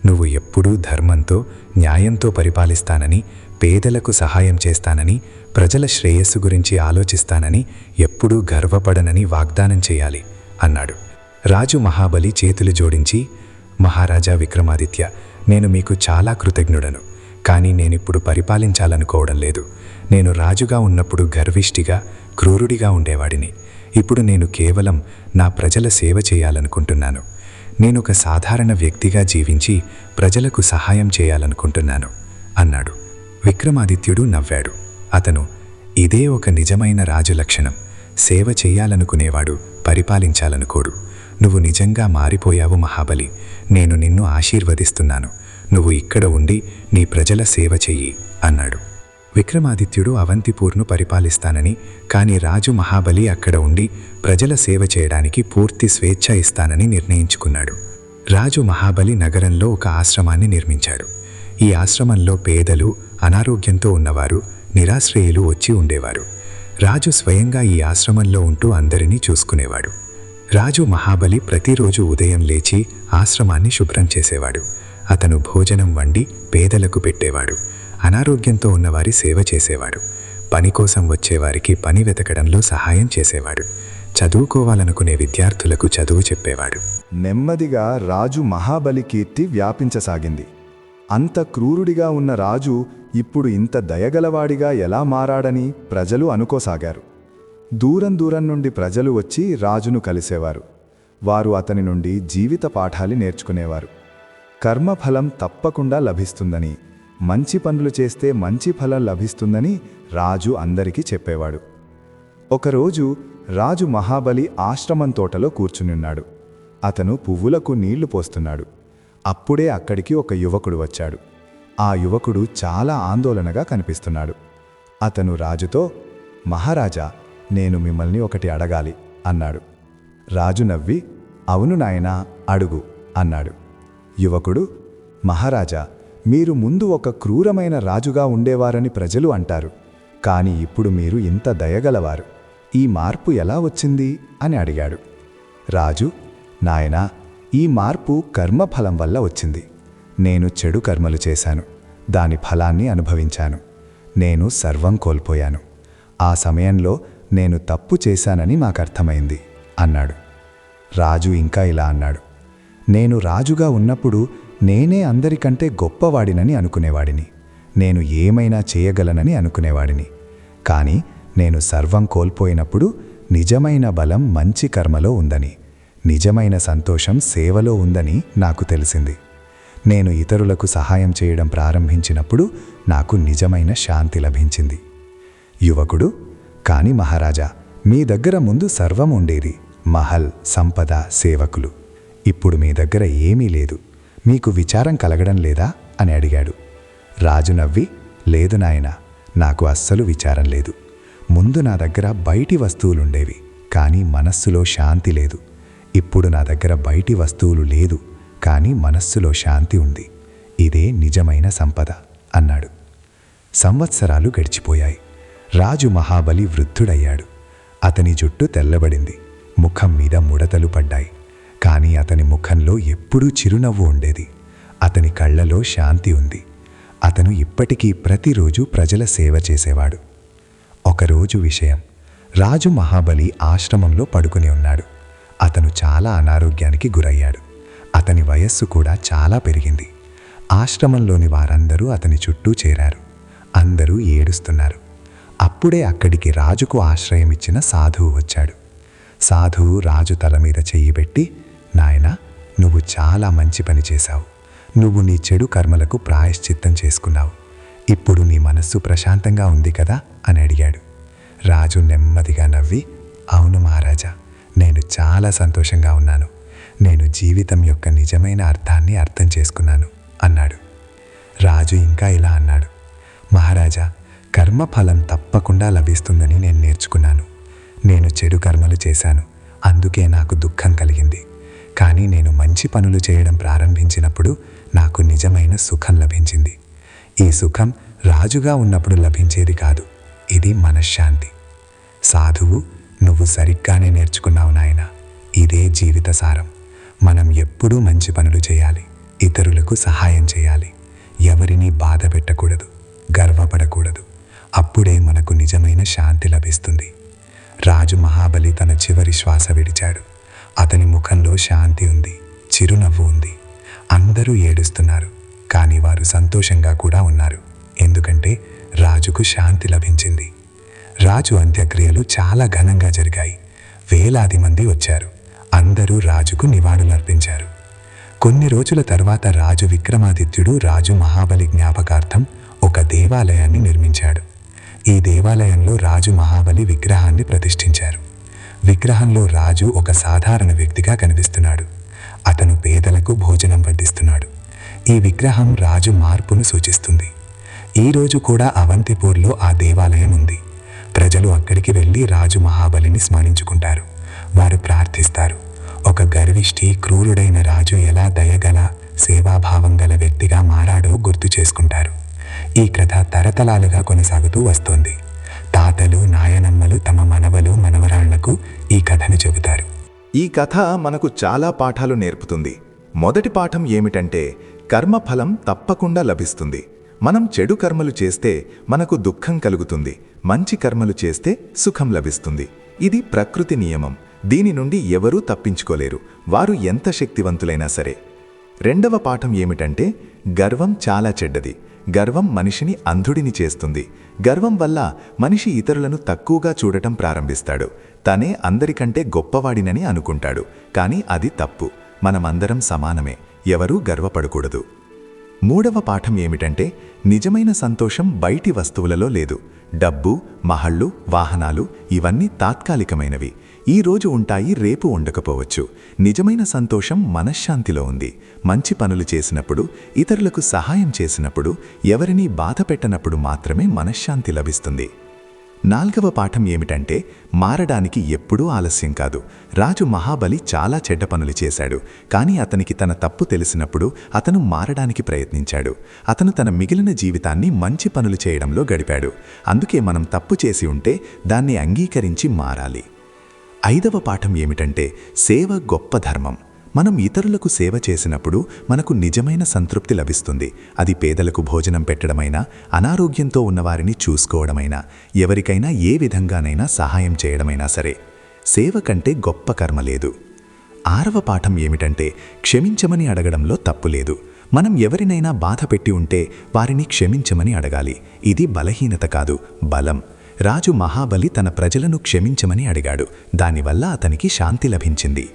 నువ్వు ఎప్పుడూ ధర్మంతో, న్యాయంతో పరిపాలిస్తానని, పేదలకు సహాయం చేస్తానని, ప్రజల శ్రేయస్సు గురించి ఆలోచిస్తానని, ఎప్పుడూ గర్వపడనని వాగ్దానం చేయాలి అన్నాడు. రాజు మహాబలి చేతులు జోడించి, మహారాజా విక్రమాదిత్య, నేను మీకు చాలా కృతజ్ఞుడను. కానీ నేనిప్పుడు పరిపాలించాలనుకోవడం లేదు. నేను రాజుగా ఉన్నప్పుడు గర్విష్టిగా, క్రూరుడిగా ఉండేవాడిని. ఇప్పుడు నేను కేవలం నా ప్రజల సేవ చేయాలనుకుంటున్నాను. నేనొక సాధారణ వ్యక్తిగా జీవించి ప్రజలకు సహాయం చేయాలనుకుంటున్నాను అన్నాడు. విక్రమాదిత్యుడు నవ్వాడు. అతను, ఇదే ఒక నిజమైన రాజు లక్షణం. సేవ చేయాలనుకునేవాడు పరిపాలించాలనుకోడు. నువ్వు నిజంగా మారిపోయావు మహాబలి. నేను నిన్ను ఆశీర్వదిస్తున్నాను. నువ్వు ఇక్కడ ఉండి నీ ప్రజల సేవ చెయ్యి అన్నాడు. విక్రమాదిత్యుడు అవంతిపూర్ను పరిపాలిస్తానని, కానీ రాజు మహాబలి అక్కడ ఉండి ప్రజల సేవ చేయడానికి పూర్తి స్వేచ్ఛ ఇస్తానని నిర్ణయించుకున్నాడు. రాజు మహాబలి నగరంలో ఒక ఆశ్రమాన్ని నిర్మించాడు. ఈ ఆశ్రమంలో పేదలు, అనారోగ్యంతో ఉన్నవారు, నిరాశ్రయులు వచ్చి ఉండేవారు. రాజు స్వయంగా ఈ ఆశ్రమంలో ఉంటూ అందరినీ చూసుకునేవాడు. రాజు మహాబలి ప్రతిరోజు ఉదయం లేచి ఆశ్రమాన్ని శుభ్రం చేసేవాడు. అతను భోజనం వండి పేదలకు పెట్టేవాడు. అనారోగ్యంతో ఉన్నవారి సేవ చేసేవాడు. పని కోసం వచ్చేవారికి పని వెతకడంలో సహాయం చేసేవాడు. చదువుకోవాలనుకునే విద్యార్థులకు చదువు చెప్పేవాడు. నెమ్మదిగా రాజు మహాబలి కీర్తి వ్యాపించసాగింది. అంత క్రూరుడిగా ఉన్న రాజు ఇప్పుడు ఇంత దయగలవాడిగా ఎలా మారాడని ప్రజలు అనుకోసాగారు. దూరం దూరం నుండి ప్రజలు వచ్చి రాజును కలిసేవారు. వారు అతని నుండి జీవిత పాఠాలు నేర్చుకునేవారు. కర్మఫలం తప్పకుండా లభిస్తుందని, మంచి పనులు చేస్తే మంచి ఫలం లభిస్తుందని రాజు అందరికీ చెప్పేవాడు. ఒకరోజు రాజు మహాబలి ఆశ్రమం తోటలో కూర్చునున్నాడు. అతను పువ్వులకు నీళ్లు పోస్తున్నాడు. అప్పుడే అక్కడికి ఒక యువకుడు వచ్చాడు. ఆ యువకుడు చాలా ఆందోళనగా కనిపిస్తున్నాడు. అతను రాజుతో, మహారాజా, నేను మిమ్మల్ని ఒకటి అడగాలి అన్నాడు. రాజు నవ్వి, అవును నాయనా, అడుగు అన్నాడు. యువకుడు, మహారాజా, మీరు ముందు ఒక క్రూరమైన రాజుగా ఉండేవారని ప్రజలు అంటారు. కాని ఇప్పుడు మీరు ఇంత దయగలవారు. ఈ మార్పు ఎలా వచ్చింది అని అడిగాడు. రాజు, నాయనా, ఈ మార్పు కర్మఫలం వల్ల వచ్చింది. నేను చెడు కర్మలు చేశాను. దాని ఫలాన్ని అనుభవించాను. నేను సర్వం కోల్పోయాను. ఆ సమయంలో నేను తప్పు చేశానని నాకర్థమైంది అన్నాడు. రాజు ఇంకా ఇలా అన్నాడు, నేను రాజుగా ఉన్నప్పుడు నేనే అందరికంటే గొప్పవాడినని అనుకునేవాడిని. నేను ఏమైనా చేయగలనని అనుకునేవాడిని. కానీ నేను సర్వం కోల్పోయినప్పుడు నిజమైన బలం మంచి కర్మలో ఉందని, నిజమైన సంతోషం సేవలో ఉందని నాకు తెలిసింది. నేను ఇతరులకు సహాయం చేయడం ప్రారంభించినప్పుడు నాకు నిజమైన శాంతి లభించింది. యువకుడు, కాని మహారాజా, మీ దగ్గర ముందు సర్వం ఉండేది, మహల్, సంపద, సేవకులు. ఇప్పుడు మీ దగ్గర ఏమీ లేదు. మీకు విచారం కలగడం లేదా అని అడిగాడు. రాజు నవ్వి, లేదు నాయనా, నాకు అస్సలు విచారం లేదు. ముందు నా దగ్గర బయటి వస్తువులుండేవి, కానీ మనస్సులో శాంతి లేదు. ఇప్పుడు నా దగ్గర బయటి వస్తువులు లేదు, కానీ మనస్సులో శాంతి ఉంది. ఇదే నిజమైన సంపద అన్నాడు. సంవత్సరాలు గడిచిపోయాయి. రాజు మహాబలి వృద్ధుడయ్యాడు. అతని జుట్టు తెల్లబడింది. ముఖం మీద ముడతలు పడ్డాయి. కానీ అతని ముఖంలో ఎప్పుడూ చిరునవ్వు ఉండేది. అతని కళ్ళలో శాంతి ఉంది. అతను ఇప్పటికీ ప్రతిరోజు ప్రజల సేవ చేసేవాడు. ఒకరోజు విషయం, రాజు మహాబలి ఆశ్రమంలో పడుకుని ఉన్నాడు. అతను చాలా అనారోగ్యానికి గురయ్యాడు. అతని వయస్సు కూడా చాలా పెరిగింది. ఆశ్రమంలోని వారందరూ అతని చుట్టూ చేరారు. అందరూ ఏడుస్తున్నారు. అప్పుడే అక్కడికి రాజుకు ఆశ్రయం ఇచ్చిన సాధువు వచ్చాడు. సాధువు రాజు తల మీద చెయ్యి పెట్టి, నాయనా, నువ్వు చాలా మంచి పని చేశావు. నువ్వు నీ చెడు కర్మలకు ప్రాయశ్చిత్తం చేసుకున్నావు. ఇప్పుడు నీ మనస్సు ప్రశాంతంగా ఉంది కదా అని అడిగాడు. రాజు నెమ్మదిగా నవ్వి, అవును మహారాజా, నేను చాలా సంతోషంగా ఉన్నాను. నేను జీవితం యొక్క నిజమైన అర్థాన్ని అర్థం చేసుకున్నాను అన్నాడు. రాజు ఇంకా ఇలా అన్నాడు, మహారాజా, కర్మఫలం తప్పకుండా లభిస్తుందని నేను నేర్చుకున్నాను. నేను చెడు కర్మలు చేశాను, అందుకే నాకు దుఃఖం కలిగింది. కానీ నేను మంచి పనులు చేయడం ప్రారంభించినప్పుడు నాకు నిజమైన సుఖం లభించింది. ఈ సుఖం రాజుగా ఉన్నప్పుడు లభించేది కాదు, ఇది మనశ్శాంతి. సాధువు, నువ్వు సరిగ్గానే నేర్చుకున్నావు నాయనా. ఇదే జీవిత సారం. మనం ఎప్పుడూ మంచి పనులు చేయాలి, ఇతరులకు సహాయం చేయాలి, ఎవరినీ బాధ పెట్టకూడదు, గర్వపడకూడదు. అప్పుడే మనకు నిజమైన శాంతి లభిస్తుంది. రాజు మహాబలి తన చివరి శ్వాస విడిచాడు. అతని ముఖంలో శాంతి ఉంది, చిరునవ్వు ఉంది. అందరూ ఏడుస్తున్నారు, కానీ వారు సంతోషంగా కూడా ఉన్నారు, ఎందుకంటే రాజుకు శాంతి లభించింది. రాజు అంత్యక్రియలు చాలా ఘనంగా జరిగాయి. వేలాది మంది వచ్చారు. అందరూ రాజుకు నివాళులర్పించారు. కొన్ని రోజుల తర్వాత రాజు విక్రమాదిత్యుడు రాజు మహాబలి జ్ఞాపకార్థం ఒక దేవాలయాన్ని నిర్మించాడు. ఈ దేవాలయంలో రాజు మహాబలి విగ్రహాన్ని ప్రతిష్ఠించారు. విగ్రహంలో రాజు ఒక సాధారణ వ్యక్తిగా కనిపిస్తున్నాడు. అతను పేదలకు భోజనం వడ్డిస్తున్నాడు. ఈ విగ్రహం రాజు మార్పును సూచిస్తుంది. ఈరోజు కూడా అవంతిపూర్లో ఆ దేవాలయం ఉంది. ప్రజలు అక్కడికి వెళ్ళి రాజు మహాబలిని స్మరించుకుంటారు. వారు ప్రార్థిస్తారు. ఒక గర్విష్ఠి, క్రూరుడైన రాజు ఎలా దయగల, సేవాభావం గల వ్యక్తిగా మారాడో గుర్తు చేసుకుంటారు. ఈ కథ తరతరాలుగా కొనసాగుతూ వస్తోంది. తాతలు, నాయనమ్మలు తమ మనవలు, మనవరాళ్లకు ఈ కథను చెబుతారు. ఈ కథ మనకు చాలా పాఠాలు నేర్పుతుంది. మొదటి పాఠం ఏమిటంటే, కర్మఫలం తప్పకుండా లభిస్తుంది. మనం చెడు కర్మలు చేస్తే మనకు దుఃఖం కలుగుతుంది, మంచి కర్మలు చేస్తే సుఖం లభిస్తుంది. ఇది ప్రకృతి నియమం. దీని నుండి ఎవరూ తప్పించుకోలేరు, వారు ఎంత శక్తివంతులైనా సరే. రెండవ పాఠం ఏమిటంటే, గర్వం చాలా చెడ్డది. గర్వం మనిషిని అంధుడిని చేస్తుంది. గర్వం వల్ల మనిషి ఇతరులను తక్కువగా చూడటం ప్రారంభిస్తాడు. తనే అందరికంటే గొప్పవాడినని అనుకుంటాడు. కానీ అది తప్పు. మనమందరం సమానమే, ఎవరూ గర్వపడకూడదు. మూడవ పాఠం ఏమిటంటే, నిజమైన సంతోషం బయటి వస్తువులలో లేదు. డబ్బు, మహళ్ళు, వాహనాలు ఇవన్నీ తాత్కాలికమైనవి. ఈ రోజు ఉంటాయి, రేపు ఉండకపోవచ్చు. నిజమైన సంతోషం మనశ్శాంతిలో ఉంది. మంచి పనులు చేసినప్పుడు, ఇతరులకు సహాయం చేసినప్పుడు, ఎవరినీ బాధ పెట్టనప్పుడు మాత్రమే మనశ్శాంతి లభిస్తుంది. నాల్గవ పాఠం ఏమిటంటే, మారడానికి ఎప్పుడూ ఆలస్యం కాదు. రాజు మహాబలి చాలా చెడ్డ పనులు చేశాడు, కానీ అతనికి తన తప్పు తెలిసినప్పుడు అతను మారడానికి ప్రయత్నించాడు. అతను తన మిగిలిన జీవితాన్ని మంచి పనులు చేయడంలో గడిపాడు. అందుకే మనం తప్పు చేసి ఉంటే దాన్ని అంగీకరించి మారాలి. ఐదవ పాఠం ఏమిటంటే, సేవ గొప్ప ధర్మం. మనం ఇతరులకు సేవ చేసినప్పుడు మనకు నిజమైన సంతృప్తి లభిస్తుంది. అది పేదలకు భోజనం పెట్టడమైనా, అనారోగ్యంతో ఉన్నవారిని చూసుకోవడమైనా, ఎవరికైనా ఏ విధంగానైనా సహాయం చేయడమైనా సరే. సేవ కంటే గొప్ప కర్మ లేదు. ఆరవ పాఠం ఏమిటంటే, క్షమించమని అడగడంలో తప్పు లేదు. మనం ఎవరినైనా బాధ పెట్టి ఉంటే వారిని క్షమించమని అడగాలి. ఇది బలహీనత కాదు, బలం. రాజు మహాబలి తన ప్రజలను క్షమించమని అడిగాడు. దానివల్ల అతనికి శాంతి లభించింది.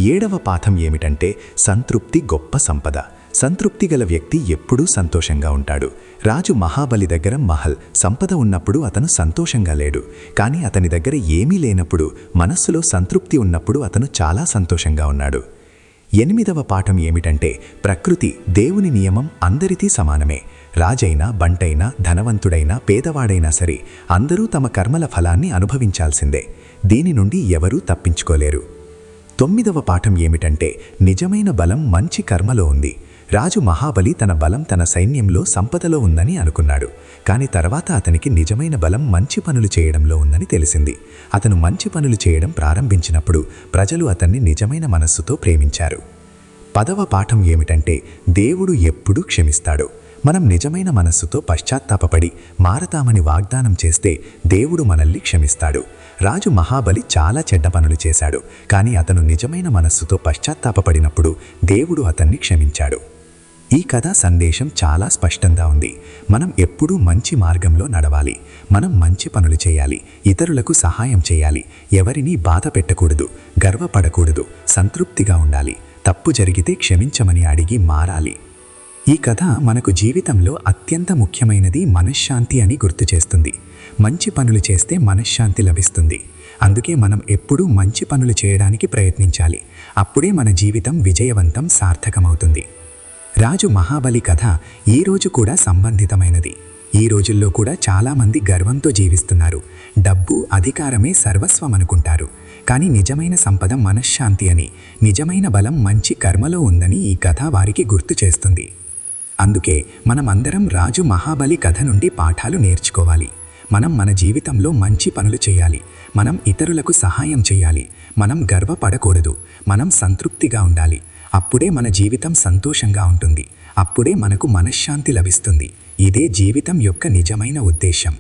ఏడవ పాఠం ఏమిటంటే, సంతృప్తి గొప్ప సంపద. సంతృప్తి గల వ్యక్తి ఎప్పుడూ సంతోషంగా ఉంటాడు. రాజు మహాబలి దగ్గర మహల్, సంపద ఉన్నప్పుడు అతను సంతోషంగా లేడు. కానీ అతని దగ్గర ఏమీ లేనప్పుడు, మనస్సులో సంతృప్తి ఉన్నప్పుడు అతను చాలా సంతోషంగా ఉన్నాడు. ఎనిమిదవ పాఠం ఏమిటంటే, ప్రకృతి, దేవుని నియమం అందరికీ సమానమే. రాజైనా, బంటైనా, ధనవంతుడైనా, పేదవాడైనా సరే, అందరూ తమ కర్మల ఫలాన్ని అనుభవించాల్సిందే. దీని నుండి ఎవరూ తప్పించుకోలేరు. తొమ్మిదవ పాఠం ఏమిటంటే, నిజమైన బలం మంచి కర్మలో ఉంది. రాజు మహాబలి తన బలం తన సైన్యంలో, సంపదలో ఉందని అనుకున్నాడు. కానీ తర్వాత అతనికి నిజమైన బలం మంచి పనులు చేయడంలో ఉందని తెలిసింది. అతను మంచి పనులు చేయడం ప్రారంభించినప్పుడు ప్రజలు అతన్ని నిజమైన మనస్సుతో ప్రేమించారు. 10వ పాఠం ఏమిటంటే, దేవుడు ఎప్పుడూ క్షమిస్తాడు. మనం నిజమైన మనస్సుతో పశ్చాత్తాపపడి మారతామని వాగ్దానం చేస్తే దేవుడు మనల్ని క్షమిస్తాడు. రాజు మహాబలి చాలా చెడ్డ పనులు చేశాడు, కానీ అతను నిజమైన మనస్సుతో పశ్చాత్తాపపడినప్పుడు దేవుడు అతన్ని క్షమించాడు. ఈ కథ సందేశం చాలా స్పష్టంగా ఉంది. మనం ఎప్పుడూ మంచి మార్గంలో నడవాలి. మనం మంచి పనులు చేయాలి, ఇతరులకు సహాయం చేయాలి, ఎవరినీ బాధ పెట్టకూడదు, గర్వపడకూడదు, సంతృప్తిగా ఉండాలి. తప్పు జరిగితే క్షమించమని అడిగి మారాలి. ఈ కథ మనకు జీవితంలో అత్యంత ముఖ్యమైనది మనశ్శాంతి అని గుర్తు చేస్తుంది. మంచి పనులు చేస్తే మనశ్శాంతి లభిస్తుంది. అందుకే మనం ఎప్పుడూ మంచి పనులు చేయడానికి ప్రయత్నించాలి. అప్పుడే మన జీవితం విజయవంతం, సార్థకమవుతుంది. రాజు మహాబలి కథ ఈ రోజు కూడా సంబంధితమైనది. ఈ రోజుల్లో కూడా చాలామంది గర్వంతో జీవిస్తున్నారు. డబ్బు, అధికారమే సర్వస్వం అనుకుంటారు. కానీ నిజమైన సంపద మనశ్శాంతి అని, నిజమైన బలం మంచి కర్మలో ఉందని ఈ కథ వారికి గుర్తు చేస్తుంది. అందుకే మనమందరం రాజు మహాబలి కథ నుండి పాఠాలు నేర్చుకోవాలి. మనం మన జీవితంలో మంచి పనులు చేయాలి. మనం ఇతరులకు సహాయం చేయాలి. మనం గర్వపడకూడదు. మనం సంతృప్తిగా ఉండాలి. అప్పుడే మన జీవితం సంతోషంగా ఉంటుంది. అప్పుడే మనకు మనశ్శాంతి లభిస్తుంది. ఇదే జీవితం యొక్క నిజమైన ఉద్దేశం.